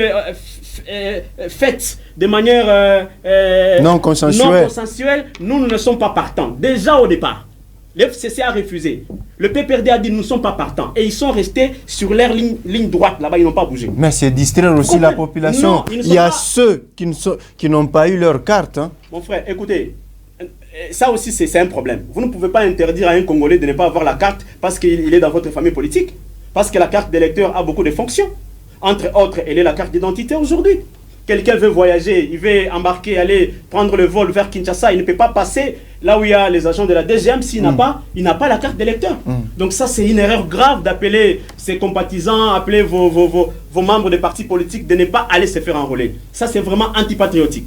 faite de manière non consensuelle. Nous ne sommes pas partants. Déjà au départ, le FCC a refusé. Le PPRD a dit, nous ne sommes pas partants. Et ils sont restés sur leur ligne droite, là-bas, ils n'ont pas bougé. Mais c'est distraire aussi la population. Non, il y a ceux qui n'ont pas eu leur carte. Hein. Mon frère, écoutez, ça aussi c'est un problème. Vous ne pouvez pas interdire à un Congolais de ne pas avoir la carte parce qu'il est dans votre famille politique. Parce que la carte d'électeur a beaucoup de fonctions. Entre autres, elle est la carte d'identité aujourd'hui. quelqu'un veut voyager, il veut embarquer, aller prendre le vol vers Kinshasa, il ne peut pas passer là où il y a les agents de la DGM s'il n'a pas la carte d'électeur. Donc ça, c'est une erreur grave d'appeler ses compatissants, appeler vos membres des partis politiques de ne pas aller se faire enrôler. Ça, c'est vraiment antipatriotique.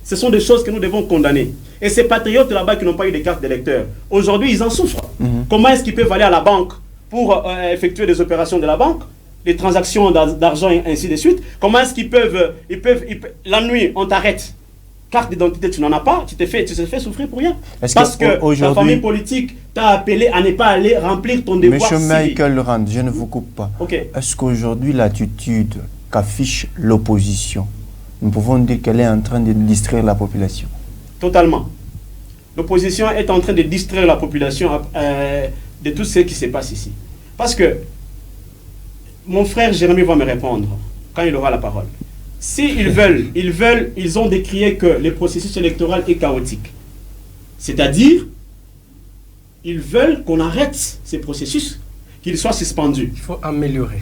Ce sont des choses que nous devons condamner. Et ces patriotes là-bas qui n'ont pas eu de carte d'électeur, aujourd'hui, ils en souffrent. Comment est-ce qu'ils peuvent aller à la banque pour effectuer des opérations de la banque, des transactions d'argent et ainsi de suite? Comment est-ce qu'ils peuvent, la nuit, on t'arrête, carte d'identité, tu n'en as pas, tu te fais souffrir pour rien. Parce que la famille politique t'a appelé à ne pas aller remplir ton devoir civique. Monsieur Michael Rand, je ne vous coupe pas. Est-ce qu'aujourd'hui, l'attitude qu'affiche l'opposition, nous pouvons dire qu'elle est en train de distraire la population? Totalement. L'opposition est en train de distraire la population de tout ce qui se passe ici. Parce que mon frère Jérémy va me répondre quand il aura la parole. S'ils ils ont décrié que le processus électoral est chaotique. C'est-à-dire, ils veulent qu'on arrête ces processus, qu'il soit suspendu. Il faut améliorer.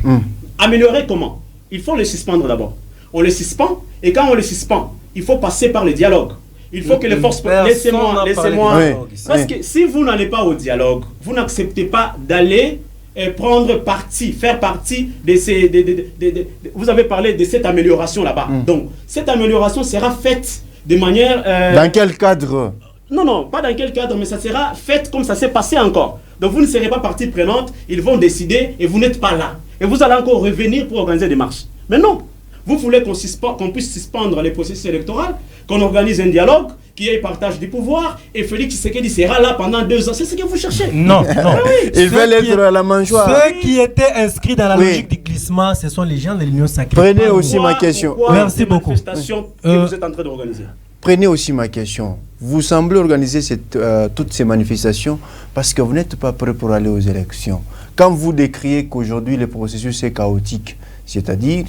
Améliorer comment? Il faut le suspendre d'abord. On le suspend, et quand on le suspend, il faut passer par le dialogue. Il faut que les forces... Laissez-moi. Parce que si vous n'allez pas au dialogue, vous n'acceptez pas d'aller prendre parti, faire partie de ces... vous avez parlé de cette amélioration là-bas. Donc, cette amélioration sera faite de manière... Dans quel cadre? Non, pas dans quel cadre, mais ça sera fait comme ça s'est passé encore. Donc, vous ne serez pas partie prenante, ils vont décider et vous n'êtes pas là. Et vous allez encore revenir pour organiser des marches. Mais non, vous voulez qu'on puisse suspendre les processus électoraux, qu'on organise un dialogue, qu'il y ait partage du pouvoir, et Félix Tshisekedi sera là pendant 2 ans. C'est ce que vous cherchez. Non. Oui. Ils veulent être à la mangeoire. Ceux qui étaient inscrits dans la logique du glissement, ce sont les gens de l'Union sacrée. Prenez aussi ma question. Merci beaucoup. Que vous êtes en train d'organiser. Prenez aussi ma question. Vous semblez organiser toutes ces manifestations parce que vous n'êtes pas prêt pour aller aux élections. Quand vous décriez qu'aujourd'hui le processus est chaotique, c'est-à-dire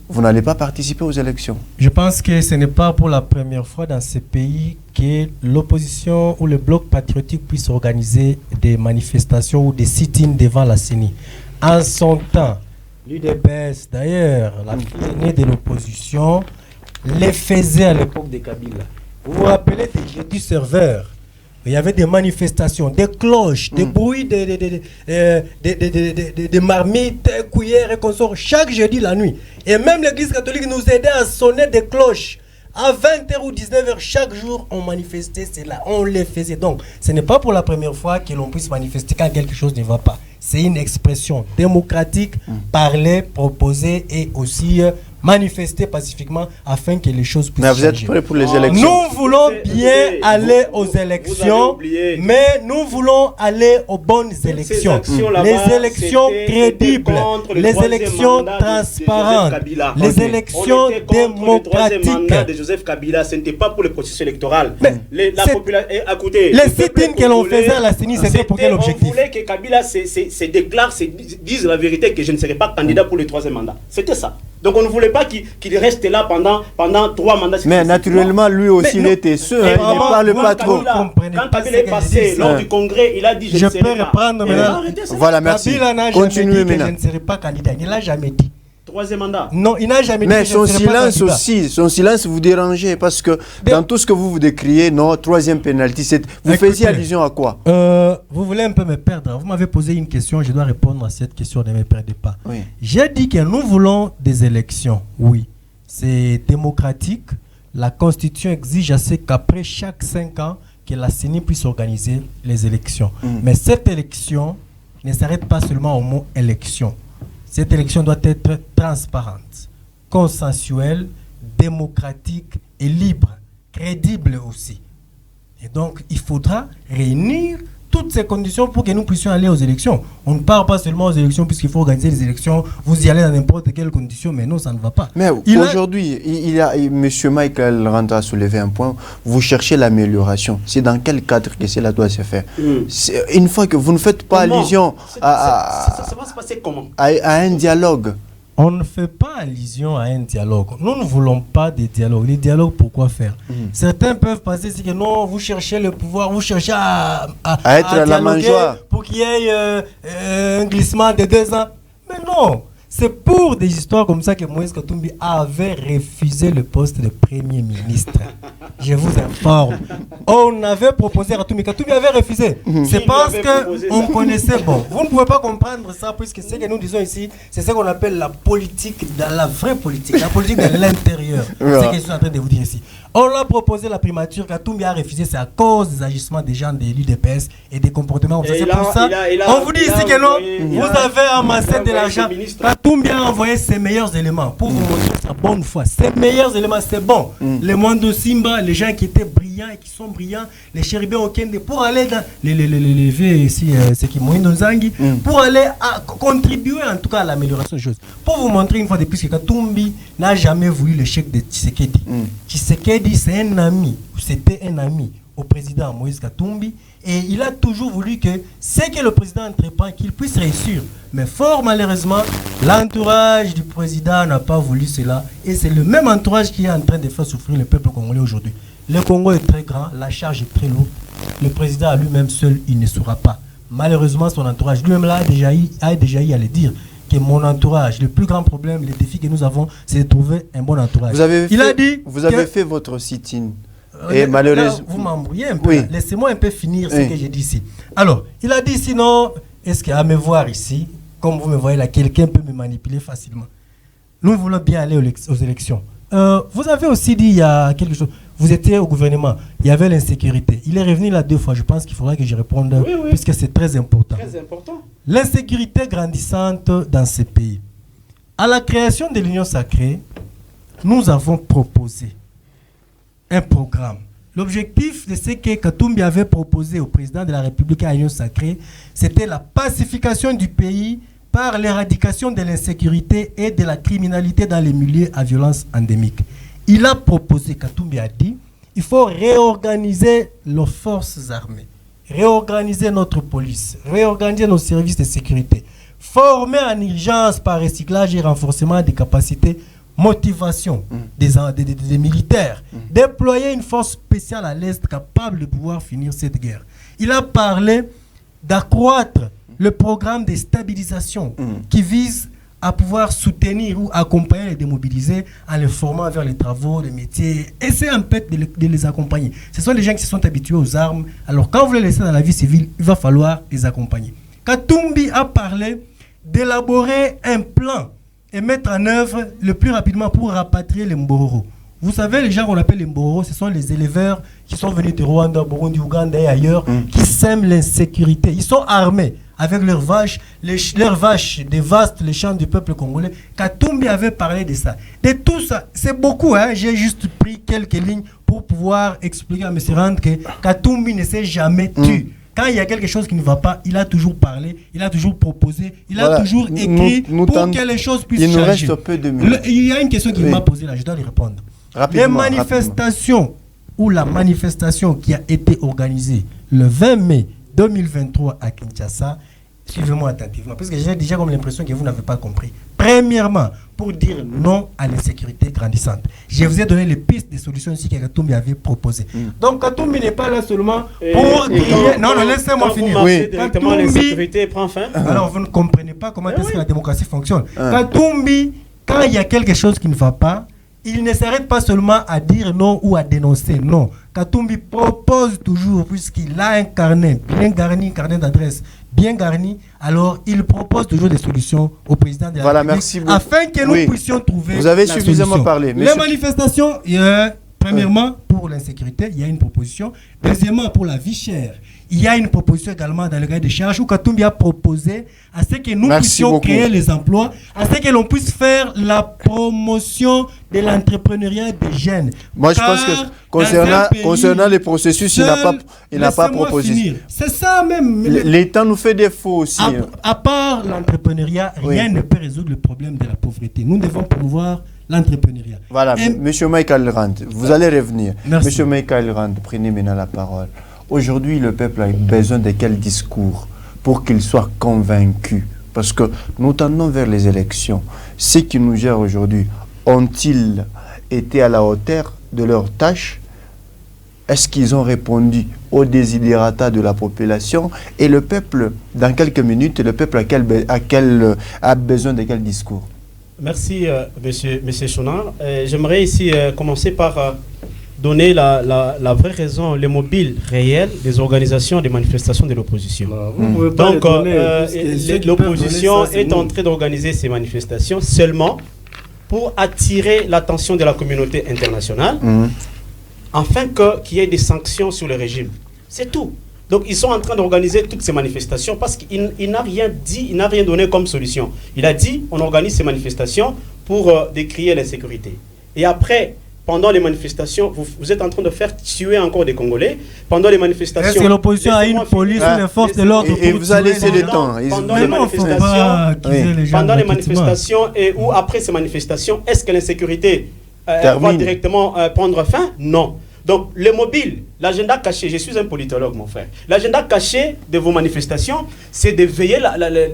vous n'allez pas participer aux élections. Je pense que ce n'est pas pour la première fois dans ce pays que l'opposition ou le bloc patriotique puisse organiser des manifestations ou des sit-ins devant la CENI. En son temps, l'UDPS d'ailleurs, la fille aînée de l'opposition, les faisait à l'époque de Kabila. Vous vous rappelez des jeudis serveurs? Il y avait des manifestations, des cloches, des bruits de marmites, cuillères et consorts chaque jeudi la nuit. Et même l'église catholique nous aidait à sonner des cloches. À 20h ou 19h chaque jour, on manifestait cela, on les faisait. Donc, ce n'est pas pour la première fois que l'on puisse manifester quand quelque chose ne va pas. C'est une expression démocratique, parler, proposer et aussi manifester pacifiquement afin que les choses puissent changer. Vous êtes prêts pour les élections? Nous voulons bien aller aux élections, mais nous voulons aller aux bonnes élections. Les élections crédibles, les élections transparentes, les élections démocratiques. Le mandat de Joseph Kabila, ce n'était pas pour le processus électoral. La population, écoutez, les sit-ins que l'on faisait à la CENI, c'était pour quel objectif? On voulait que Kabila se déclare, dise la vérité, que je ne serai pas candidat pour le 3e mandat. C'était ça. Donc on ne voulait pas qu'il reste là pendant 3 mandats. Mais naturellement, lui aussi, il était sûr. Il ne parle pas trop. Quand Kabila est passé lors du congrès, il a dit je ne serai pas. Je peux reprendre maintenant. Voilà, merci. Kabila n'a jamais dit que je ne serai pas candidat. Il ne l'a jamais dit. 3e mandat. Non, il n'a jamais dit. Mais son silence vous dérangeait parce que dans tout ce que vous décriez, non, 3e pénalty, vous faisiez allusion à quoi? Vous voulez un peu me perdre. Vous m'avez posé une question, je dois répondre à cette question, ne me perdez pas. Oui. J'ai dit que nous voulons des élections. Oui, c'est démocratique. La Constitution exige assez qu'après chaque 5 ans, que la CENI puisse organiser les élections. Mais cette élection ne s'arrête pas seulement au mot élection. Cette élection doit être transparente, consensuelle, démocratique et libre, crédible aussi. Et donc, il faudra réunir toutes ces conditions pour que nous puissions aller aux élections. On ne part pas seulement aux élections puisqu'il faut organiser les élections, vous y allez dans n'importe quelles conditions, mais non, ça ne va pas. Mais aujourd'hui, M. Michael Rand a soulevé un point, vous cherchez l'amélioration. C'est dans quel cadre que cela doit se faire? Une fois que vous ne faites pas allusion ça va se passer comment? À un dialogue. On ne fait pas allusion à un dialogue. Nous ne voulons pas de dialogue. Les dialogues, pourquoi faire? Certains peuvent penser que non, vous cherchez le pouvoir, vous cherchez à être à la mangeoire pour qu'il y ait un glissement de 2 ans. Mais non, C'est pour des histoires comme ça que Moïse Katumbi avait refusé le poste de Premier ministre. Je vous informe. On avait proposé à Katumbi. Katumbi avait refusé. C'est parce qu'on connaissait. Bon, vous ne pouvez pas comprendre ça, puisque ce que nous disons ici, c'est ce qu'on appelle la politique, la vraie politique, la politique de l'intérieur. C'est ce que je suis en train de vous dire ici. On l'a proposé la primature, Katumbi a refusé, c'est à cause des agissements des gens de l'UDPS et des comportements. C'est pour ça, on vous dit ici que non, vous avez amassé de l'argent. Katumbi a envoyé ses meilleurs éléments pour vous montrer sa bonne foi. Ses meilleurs éléments, c'est bon. Les Mondo Simba, les gens qui étaient brillants et qui sont brillants, les chérubins Okende, pour aller dans les vieux ici, c'est qui Moïno Nzangi, pour aller contribuer en tout cas à l'amélioration des choses. Pour vous montrer une fois de plus que Katumbi n'a jamais voulu le chèque de Tshisekedi. Tshisekedi, c'est un ami, c'était un ami au président Moïse Katumbi, et il a toujours voulu que ce que le président entreprend, qu'il puisse réussir. Mais fort malheureusement, l'entourage du président n'a pas voulu cela, et c'est le même entourage qui est en train de faire souffrir le peuple congolais aujourd'hui. Le Congo est très grand, la charge est très lourde. Le président à lui-même seul, il ne saura pas. Malheureusement, son entourage lui-même là a déjà eu à le dire. Que mon entourage, le plus grand problème, le défi que nous avons, c'est de trouver un bon entourage. Vous avez fait votre sit-in. Et malheureusement, vous m'embrouillez un peu. Oui. Laissez-moi un peu finir ce que j'ai dit ici. Alors, il a dit sinon, est-ce qu'à me voir ici, comme vous me voyez là, quelqu'un peut me manipuler facilement. Nous voulons bien aller aux élections. Vous avez aussi dit il y a quelque chose. Vous étiez au gouvernement, il y avait l'insécurité. Il est revenu là 2 fois. Je pense qu'il faudra que je réponde puisque c'est très important. Très important. L'insécurité grandissante dans ces pays. À la création de l'Union sacrée, nous avons proposé un programme. L'objectif de ce que Katumbi avait proposé au président de la République à l'Union sacrée, c'était la pacification du pays par l'éradication de l'insécurité et de la criminalité dans les milieux à violence endémique. Il a proposé, Katumbi a dit, il faut réorganiser nos forces armées, réorganiser notre police, réorganiser nos services de sécurité, former en urgence par recyclage et renforcement des capacités, motivation des militaires, déployer une force spéciale à l'Est capable de pouvoir finir cette guerre. Il a parlé d'accroître le programme de stabilisation qui vise à pouvoir soutenir ou accompagner les démobilisés en les formant vers les travaux, les métiers. Essayer en fait de les accompagner. Ce sont les gens qui se sont habitués aux armes. Alors quand vous les laissez dans la vie civile, il va falloir les accompagner. Katumbi a parlé d'élaborer un plan et mettre en œuvre le plus rapidement pour rapatrier les Mbororo. Vous savez, les gens qu'on appelle les Mbororo, ce sont les éleveurs qui sont venus de Rwanda, Burundi, Ouganda et ailleurs, qui sèment l'insécurité. Ils sont armés avec leurs vaches, dévastent les champs du peuple congolais. Katumbi avait parlé de ça. De tout ça, c'est beaucoup, hein? J'ai juste pris quelques lignes pour pouvoir expliquer à M. Rand que Katumbi ne s'est jamais tu. Quand il y a quelque chose qui ne va pas, il a toujours parlé, il a toujours proposé, il a toujours écrit pour que les choses puissent changer. Il nous reste peu de minutes. Il y a une question qui m'a posée là, je dois lui répondre. Les manifestations ou la manifestation qui a été organisée le 20 mai 2023 à Kinshasa, suivez-moi attentivement, parce que j'ai déjà comme l'impression que vous n'avez pas compris. Premièrement, pour dire non à l'insécurité grandissante. Je vous ai donné les pistes de solutions ici que Katumbi avait proposées. Donc Katumbi n'est pas là seulement pour crier. Non, laissez-moi finir. Oui. Directement, l'insécurité prend fin. Alors vous ne comprenez pas comment est-ce que la démocratie fonctionne. Katumbi, quand il y a quelque chose qui ne va pas, il ne s'arrête pas seulement à dire non ou à dénoncer. Non. Katumbi propose toujours, puisqu'il a un carnet bien garni, carnet d'adresse bien garni, alors il propose toujours des solutions au président de la République afin que nous puissions trouver. Vous avez suffisamment parlé. Les manifestations, premièrement, pour l'insécurité, il y a une proposition. Deuxièmement, pour la vie chère, il y a une proposition également dans le cahier de charges où Katumbi a proposé à ce que nous puissions créer les emplois, à ce que l'on puisse faire la promotion de l'entrepreneuriat des jeunes. Moi, je pense que concernant les processus, il n'a pas proposé. C'est ça même. L'État nous fait défaut aussi. À part l'entrepreneuriat, rien ne peut résoudre le problème de la pauvreté. Nous devons promouvoir l'entrepreneuriat. Voilà, Monsieur Michael Rand, vous allez revenir. Monsieur Michael Rand, prenez maintenant la parole. Aujourd'hui, le peuple a besoin de quel discours pour qu'il soit convaincu? Parce que nous tendons vers les élections. Ceux qui nous gèrent aujourd'hui, ont-ils été à la hauteur de leurs tâches? est-ce qu'ils ont répondu aux désidérata de la population? Et le peuple, dans quelques minutes, le peuple a besoin de quel discours? Merci, monsieur Chouinard. J'aimerais ici commencer par donner la vraie raison, les mobiles réels des organisations des manifestations de l'opposition. Donc, l'opposition est en train d'organiser ces manifestations seulement pour attirer l'attention de la communauté internationale, afin qu'il y ait des sanctions sur le régime. C'est tout. Donc, ils sont en train d'organiser toutes ces manifestations parce qu'il n'a rien dit, il n'a rien donné comme solution. Il a dit, on organise ces manifestations pour décrier l'insécurité. Et après, pendant les manifestations, vous êtes en train de faire tuer encore des Congolais. Pendant les manifestations... Est-ce que l'opposition a une police ou des forces de l'ordre? Et vous allez laisser le temps. Pendant les manifestations ou après ces manifestations, est-ce que l'insécurité va directement prendre fin? Non. Donc, les mobiles, l'agenda caché, je suis un politologue, mon frère. L'agenda caché de vos manifestations, c'est de veiller,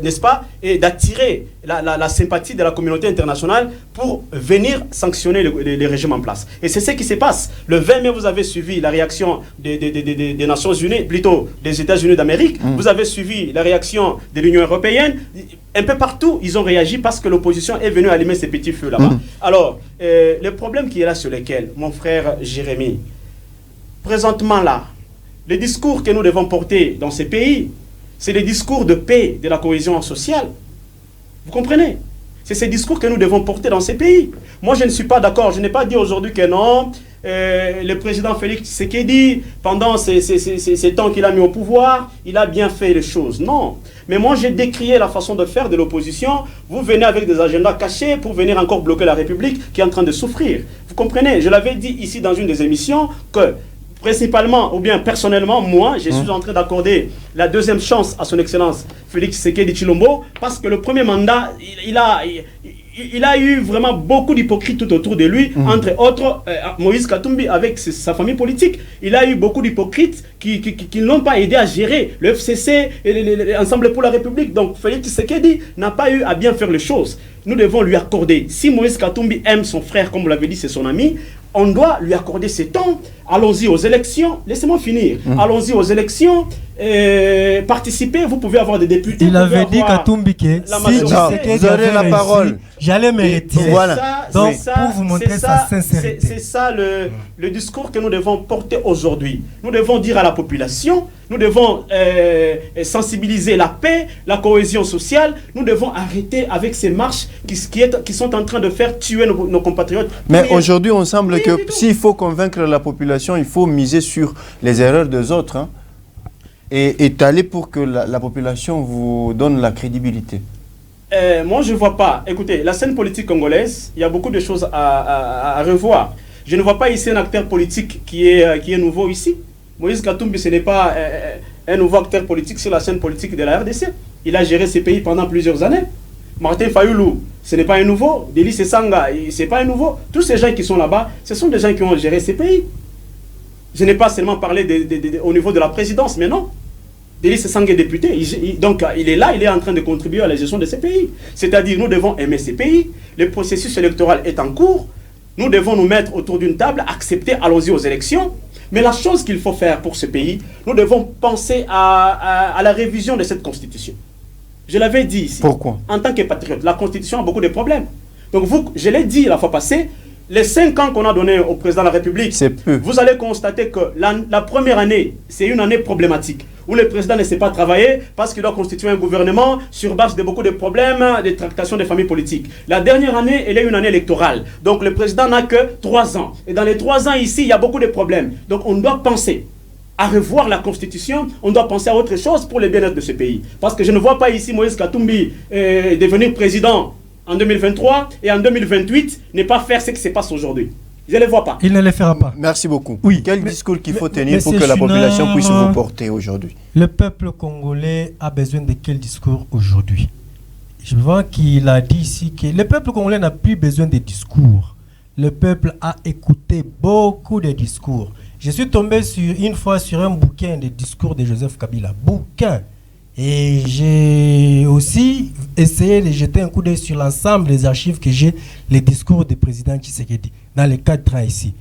n'est-ce pas, et d'attirer la sympathie de la communauté internationale pour venir sanctionner les régimes en place. Et c'est ce qui se passe. Le 20 mai, vous avez suivi la réaction des Nations Unies, plutôt des États-Unis d'Amérique. Vous avez suivi la réaction de l'Union européenne. Un peu partout, ils ont réagi parce que l'opposition est venue allumer ces petits feux là-bas. Alors, le problème qui est là sur lequel, mon frère Jérémy, présentement là, les discours que nous devons porter dans ces pays, c'est les discours de paix, de la cohésion sociale. Vous comprenez? C'est ces discours que nous devons porter dans ces pays. Moi, je ne suis pas d'accord. Je n'ai pas dit aujourd'hui que non. Le président Félix Tshisekedi, pendant ces temps qu'il a mis au pouvoir, il a bien fait les choses. Non. Mais moi, j'ai décrié la façon de faire de l'opposition. Vous venez avec des agendas cachés pour venir encore bloquer la République qui est en train de souffrir. Vous comprenez? Je l'avais dit ici dans une des émissions que principalement, ou bien personnellement, moi, je suis en train d'accorder la deuxième chance à son Excellence Félix Tshisekedi Tshilombo, parce que le premier mandat, il a eu vraiment beaucoup d'hypocrites tout autour de lui, entre autres Moïse Katumbi avec sa famille politique. Il a eu beaucoup d'hypocrites qui ne l'ont pas aidé à gérer le FCC et l'Ensemble pour la République. Donc Félix Tshisekedi n'a pas eu à bien faire les choses. Nous devons lui accorder, si Moïse Katumbi aime son frère, comme vous l'avez dit, c'est son ami, on doit lui accorder ses temps. Allons-y aux élections. Laissez-moi finir. Allons-y aux élections. Participez. Vous pouvez avoir des députés. Il avait dit Katumbi que si vous aurez la parole, j'allais me retirer. Voilà. Donc, pour vous montrer sa sincérité. C'est ça le discours que nous devons porter aujourd'hui. Nous devons dire à la population, nous devons sensibiliser la paix, la cohésion sociale. Nous devons arrêter avec ces marches qui sont en train de faire tuer nos compatriotes. Mais aujourd'hui, on semble que s'il faut convaincre la population, il faut miser sur les erreurs des autres, hein, et étaler pour que la population vous donne la crédibilité. Moi, je ne vois pas. Écoutez, la scène politique congolaise, il y a beaucoup de choses à revoir. Je ne vois pas ici un acteur politique qui est nouveau ici. Moïse Katumbi, ce n'est pas un nouveau acteur politique sur la scène politique de la RDC. Il a géré ces pays pendant plusieurs années. Martin Fayoulou, ce n'est pas un nouveau. Délice Sanga, ce n'est pas un nouveau. Tous ces gens qui sont là-bas, ce sont des gens qui ont géré ces pays. Je n'ai pas seulement parlé au niveau de la présidence, mais non. Délice Sanga est député. Donc, il est là, il est en train de contribuer à la gestion de ces pays. C'est-à-dire, nous devons aimer ces pays. Le processus électoral est en cours. Nous devons nous mettre autour d'une table, accepter, allons-y aux élections. Mais la chose qu'il faut faire pour ce pays, nous devons penser à la révision de cette constitution. Je l'avais dit ici. Pourquoi? En tant que patriote, la Constitution a beaucoup de problèmes. Donc je l'ai dit la fois passée, les 5 ans qu'on a donnés au président de la République, vous allez constater que la première année, c'est une année problématique, où le président ne sait pas travailler parce qu'il doit constituer un gouvernement sur base de beaucoup de problèmes, de tractations des familles politiques. La dernière année, elle est une année électorale. Donc le président n'a que 3 ans. Et dans les 3 ans ici, il y a beaucoup de problèmes. Donc on doit penser à revoir la Constitution, on doit penser à autre chose pour le bien-être de ce pays. Parce que je ne vois pas ici Moïse Katumbi devenir président en 2023 et en 2028 ne pas faire ce qui se passe aujourd'hui. Je ne le vois pas. Il ne le fera pas. Merci beaucoup. Oui, quel discours qu'il faut tenir pour que la population puisse vous porter aujourd'hui? Le peuple congolais a besoin de quel discours aujourd'hui? Je vois qu'il a dit ici que le peuple congolais n'a plus besoin de discours. Le peuple a écouté beaucoup de discours. Je suis tombé une fois sur un bouquin de discours de Joseph Kabila. Bouquin. Et j'ai aussi essayé de jeter un coup d'œil sur l'ensemble des archives que j'ai, les discours du président Tshisekedi, dans les 4 ans ici.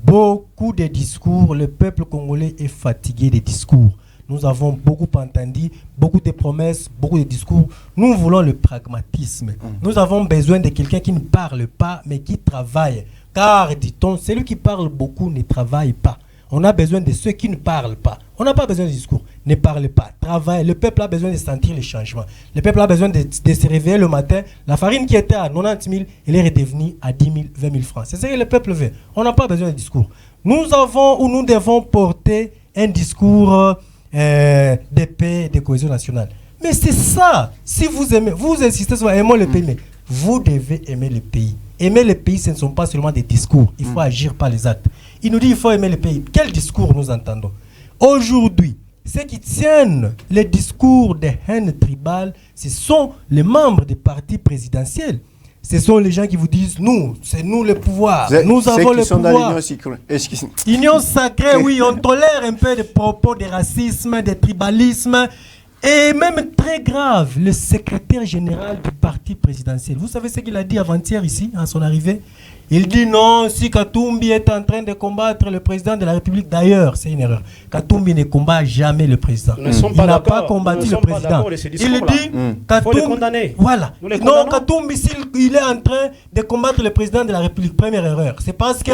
beaucoup de discours. Le peuple congolais est fatigué des discours. Nous avons beaucoup entendu, beaucoup de promesses, beaucoup de discours. Nous voulons le pragmatisme. Nous avons besoin de quelqu'un qui ne parle pas, mais qui travaille. Car, dit-on, celui qui parle beaucoup ne travaille pas. On a besoin de ceux qui ne parlent pas. On n'a pas besoin de discours. Ne parlez pas. Travaille. Le peuple a besoin de sentir les changements. Le peuple a besoin de se réveiller le matin. La farine qui était à 90 000, elle est redevenue à 10 000, 20 000 francs. C'est ce que le peuple veut. On n'a pas besoin de discours. Nous devons porter un discours de paix, de cohésion nationale. Mais c'est ça. Si vous aimez, vous insistez sur aimer le pays, mais vous devez aimer le pays. Aimer le pays, ce ne sont pas seulement des discours. Il faut agir par les actes. Il nous dit qu'il faut aimer le pays. Quel discours nous entendons? Aujourd'hui, ceux qui tiennent les discours de haine tribale, ce sont les membres des partis présidentiels. Ce sont les gens qui vous disent, nous, c'est nous le pouvoir. Nous avons le pouvoir. Union sacrée, oui, on tolère un peu de propos de racisme, de tribalisme. Et même très grave, le secrétaire général du parti présidentiel. Vous savez ce qu'il a dit avant-hier ici, à son arrivée? Il dit non, si Katumbi est en train de combattre le président de la République, d'ailleurs, c'est une erreur. Katumbi ne combat jamais le président. Il n'a pas combattu le président. Il dit, Katumbi, voilà. Non, Katumbi, s'il est en train de combattre le président de la République, première erreur. C'est parce que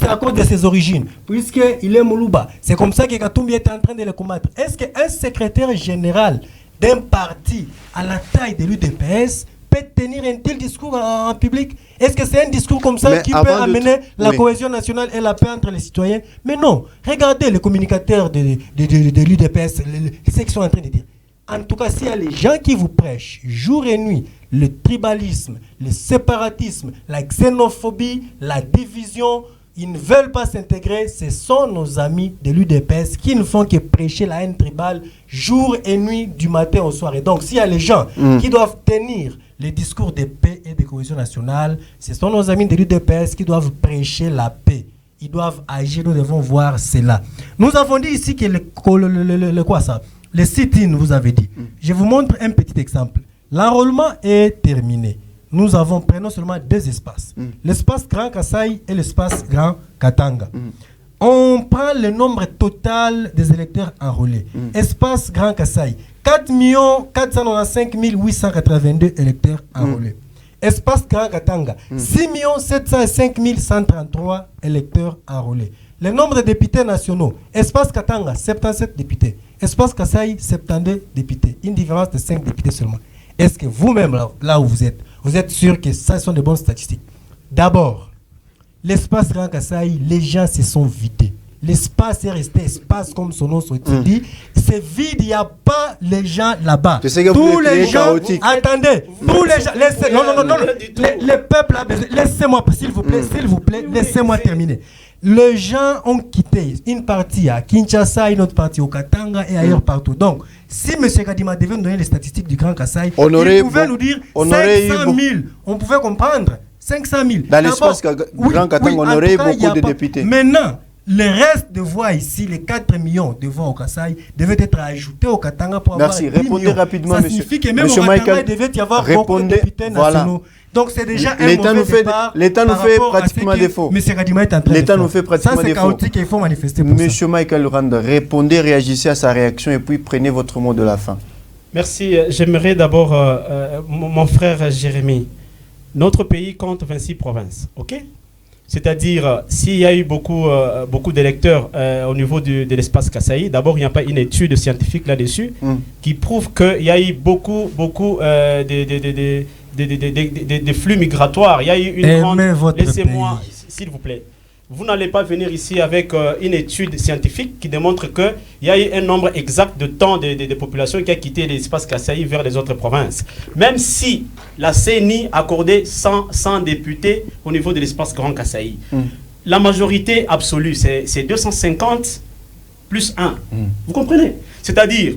c'est à cause de ses origines, puisqu'il est Moulouba. C'est comme ça que Katumbi est en train de le combattre. Est-ce qu'un secrétaire général d'un parti à la taille de l'UDPS peut tenir un tel discours en public? Est-ce que c'est un discours comme ça qui peut amener la cohésion nationale et la paix entre les citoyens? Mais non. Regardez les communicateurs de l'UDPS, ce qu'ils sont en train de dire. En tout cas, s'il y a les gens qui vous prêchent jour et nuit le tribalisme, le séparatisme, la xénophobie, la division, ils ne veulent pas s'intégrer, ce sont nos amis de l'UDPS qui ne font que prêcher la haine tribale jour et nuit, du matin au soir. Et donc, s'il y a les gens qui doivent tenir les discours de paix et de cohésion nationale, ce sont nos amis de l'UDPS qui doivent prêcher la paix. Ils doivent agir, nous devons voir cela. Nous avons dit ici que le sit-in, vous avez dit. Je vous montre un petit exemple. L'enrôlement est terminé. Nous prenons seulement deux espaces. L'espace Grand Kasaï et l'espace Grand Katanga. On prend le nombre total des électeurs enrôlés. Espace Grand Kasaï, 4 495 882 électeurs enrôlés. Espace Grand Katanga, 6 705 133 électeurs enrôlés. Le nombre de députés nationaux, Espace Katanga, 77 députés. Espace Kasaï, 72 députés. Une différence de 5 députés seulement. Est-ce que vous-même, là où vous êtes sûr que ça sont de bonnes statistiques? D'abord, l'espace Grand Kasaï, les gens se sont vidés. L'espace est resté espace comme son nom dit. C'est vide, il n'y a pas les gens là-bas. Tous les gens, attendez, tous les gens, non, le peuple a besoin, laissez-moi, s'il vous plaît, laissez-moi terminer. Les gens ont quitté une partie à Kinshasa, une autre partie au Katanga et ailleurs partout. Donc, si M. Kadima devait nous donner les statistiques du Grand Kasaï, il pouvait nous dire 500 000. On pouvait comprendre 500 000. Dans l'espace Grand Katanga, on aurait beaucoup de députés. Maintenant, le reste de voix ici, les 4 millions de voix au Kasaï, devaient être ajoutés au Katanga pour avoir 10 millions. Répondez rapidement, ça signifie que même au Katanga, il devait y avoir beaucoup de députés nationaux. Donc c'est déjà un mauvais départ. L'État nous fait pratiquement défaut. M. Kadima est en train L'État nous fait pratiquement défaut. Ça, c'est chaotique et il faut manifester pour ça. Monsieur Michael Randa, répondez, réagissez à sa réaction et puis prenez votre mot de la fin. Merci. J'aimerais d'abord, mon frère Jérémy, notre pays compte 26 provinces, ok? C'est-à-dire, s'il y a eu beaucoup d'électeurs au niveau de l'espace Kasaï, d'abord, il n'y a pas une étude scientifique là-dessus qui prouve qu'il y a eu beaucoup de flux migratoires. Il y a eu une grande... Laissez-moi, s'il vous plaît. Vous n'allez pas venir ici avec une étude scientifique qui démontre qu'il y a eu un nombre exact de temps de populations qui a quitté l'espace Kasaï vers les autres provinces. Même si la CENI accordait 100 députés au niveau de l'espace Grand Kasaï, la majorité absolue, c'est 250 plus 1. Vous comprenez? C'est-à-dire,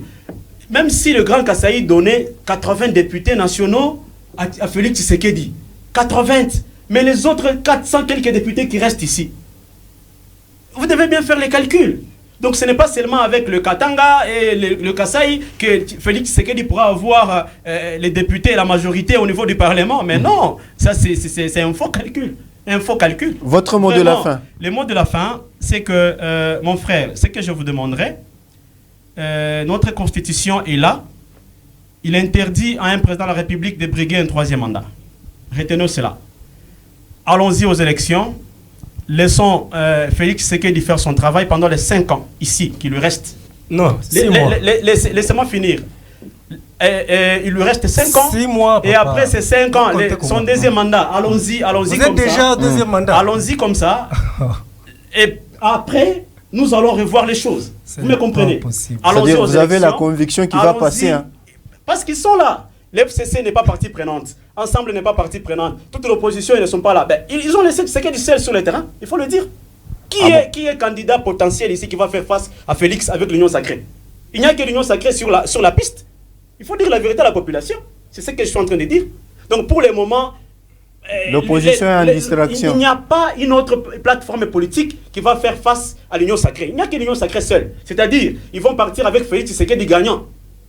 même si le Grand Kasaï donnait 80 députés nationaux à Félix Tshisekedi, 80, mais les autres 400 quelques députés qui restent ici, vous devez bien faire les calculs. Donc ce n'est pas seulement avec le Katanga et le Kasaï que Félix Tshisekedi pourra avoir les députés et la majorité au niveau du Parlement. Mais non, ça c'est un faux calcul. un faux calcul. Votre mot de la fin. Le mot de la fin, c'est que, mon frère, ce que je vous demanderai, notre constitution est là. Il interdit à un président de la République de briguer un troisième mandat. Retenez cela. Allons-y aux élections. Laissons Félix Tshisekedi faire son travail pendant les 5 ans, ici, qui lui reste. Non, 6 mois. Laissez-moi finir. Il lui reste 5 ans. 6 mois, papa. Et après ces 5 ans, son deuxième mandat, allons-y Vous comme êtes déjà ça. au deuxième mandat. Allons-y comme ça. Et après, nous allons revoir les choses. Vous me comprenez? C'est-à-dire, vous avez la conviction qu'il va passer. Hein. Parce qu'ils sont là. L'FCC n'est pas partie prenante. Ensemble n'est pas partie prenante. Toute l'opposition, ils ne sont pas là. Ben, ils ont laissé Tshisekedi seul sur le terrain. Il faut le dire. Qui est candidat potentiel ici qui va faire face à Félix avec l'Union sacrée? Il n'y a que l'Union sacrée sur la piste. Il faut dire la vérité à la population. C'est ce que je suis en train de dire. Donc pour le moment, l'opposition est en distraction. Il n'y a pas une autre plateforme politique qui va faire face à l'Union sacrée. Il n'y a que l'Union sacrée seule. C'est-à-dire, ils vont partir avec Félix Tshisekedi gagnant.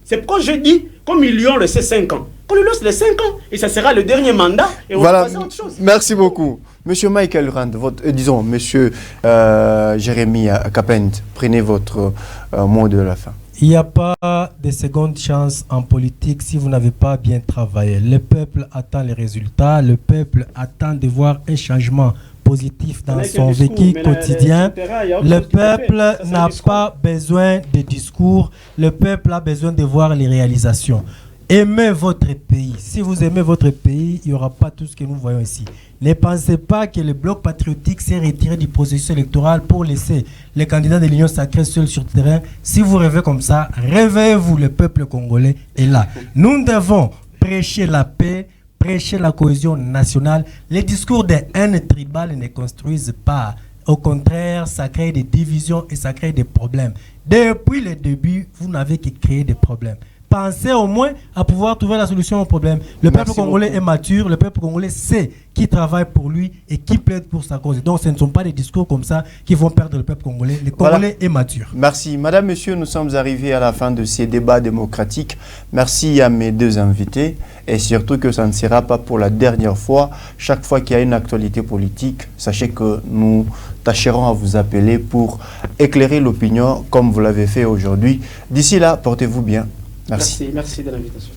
C'est pourquoi je dis, comme ils lui ont laissé 5 ans, qu'on lui laisse les 5 ans et ça sera le dernier mandat et on va passer à autre chose. Merci beaucoup. Monsieur Michael Rand, disons, monsieur Jérémy Kapent, prenez votre mot de la fin. Il n'y a pas de seconde chance en politique si vous n'avez pas bien travaillé. Le peuple attend les résultats, le peuple attend de voir un changement positif dans son vécu quotidien. Le peuple n'a pas besoin de discours, le peuple a besoin de voir les réalisations. Aimez votre pays. Si vous aimez votre pays, il n'y aura pas tout ce que nous voyons ici. Ne pensez pas que le bloc patriotique s'est retiré du processus électoral pour laisser les candidats de l'Union sacrée seuls sur le terrain. Si vous rêvez comme ça, réveillez-vous, le peuple congolais est là. Nous devons prêcher la paix, prêcher la cohésion nationale. Les discours de haine tribale ne construisent pas. Au contraire, ça crée des divisions et ça crée des problèmes. Depuis le début, vous n'avez que créé des problèmes. Pensez au moins à pouvoir trouver la solution au problème. Le peuple congolais est mature, le peuple congolais sait qui travaille pour lui et qui plaide pour sa cause. Donc ce ne sont pas des discours comme ça qui vont perdre le peuple congolais. Le Congolais est mature. Merci. Madame, Monsieur, nous sommes arrivés à la fin de ces débats démocratiques. Merci à mes deux invités et surtout que ça ne sera pas pour la dernière fois. Chaque fois qu'il y a une actualité politique, sachez que nous tâcherons à vous appeler pour éclairer l'opinion comme vous l'avez fait aujourd'hui. D'ici là, portez-vous bien. Merci. Merci de l'invitation.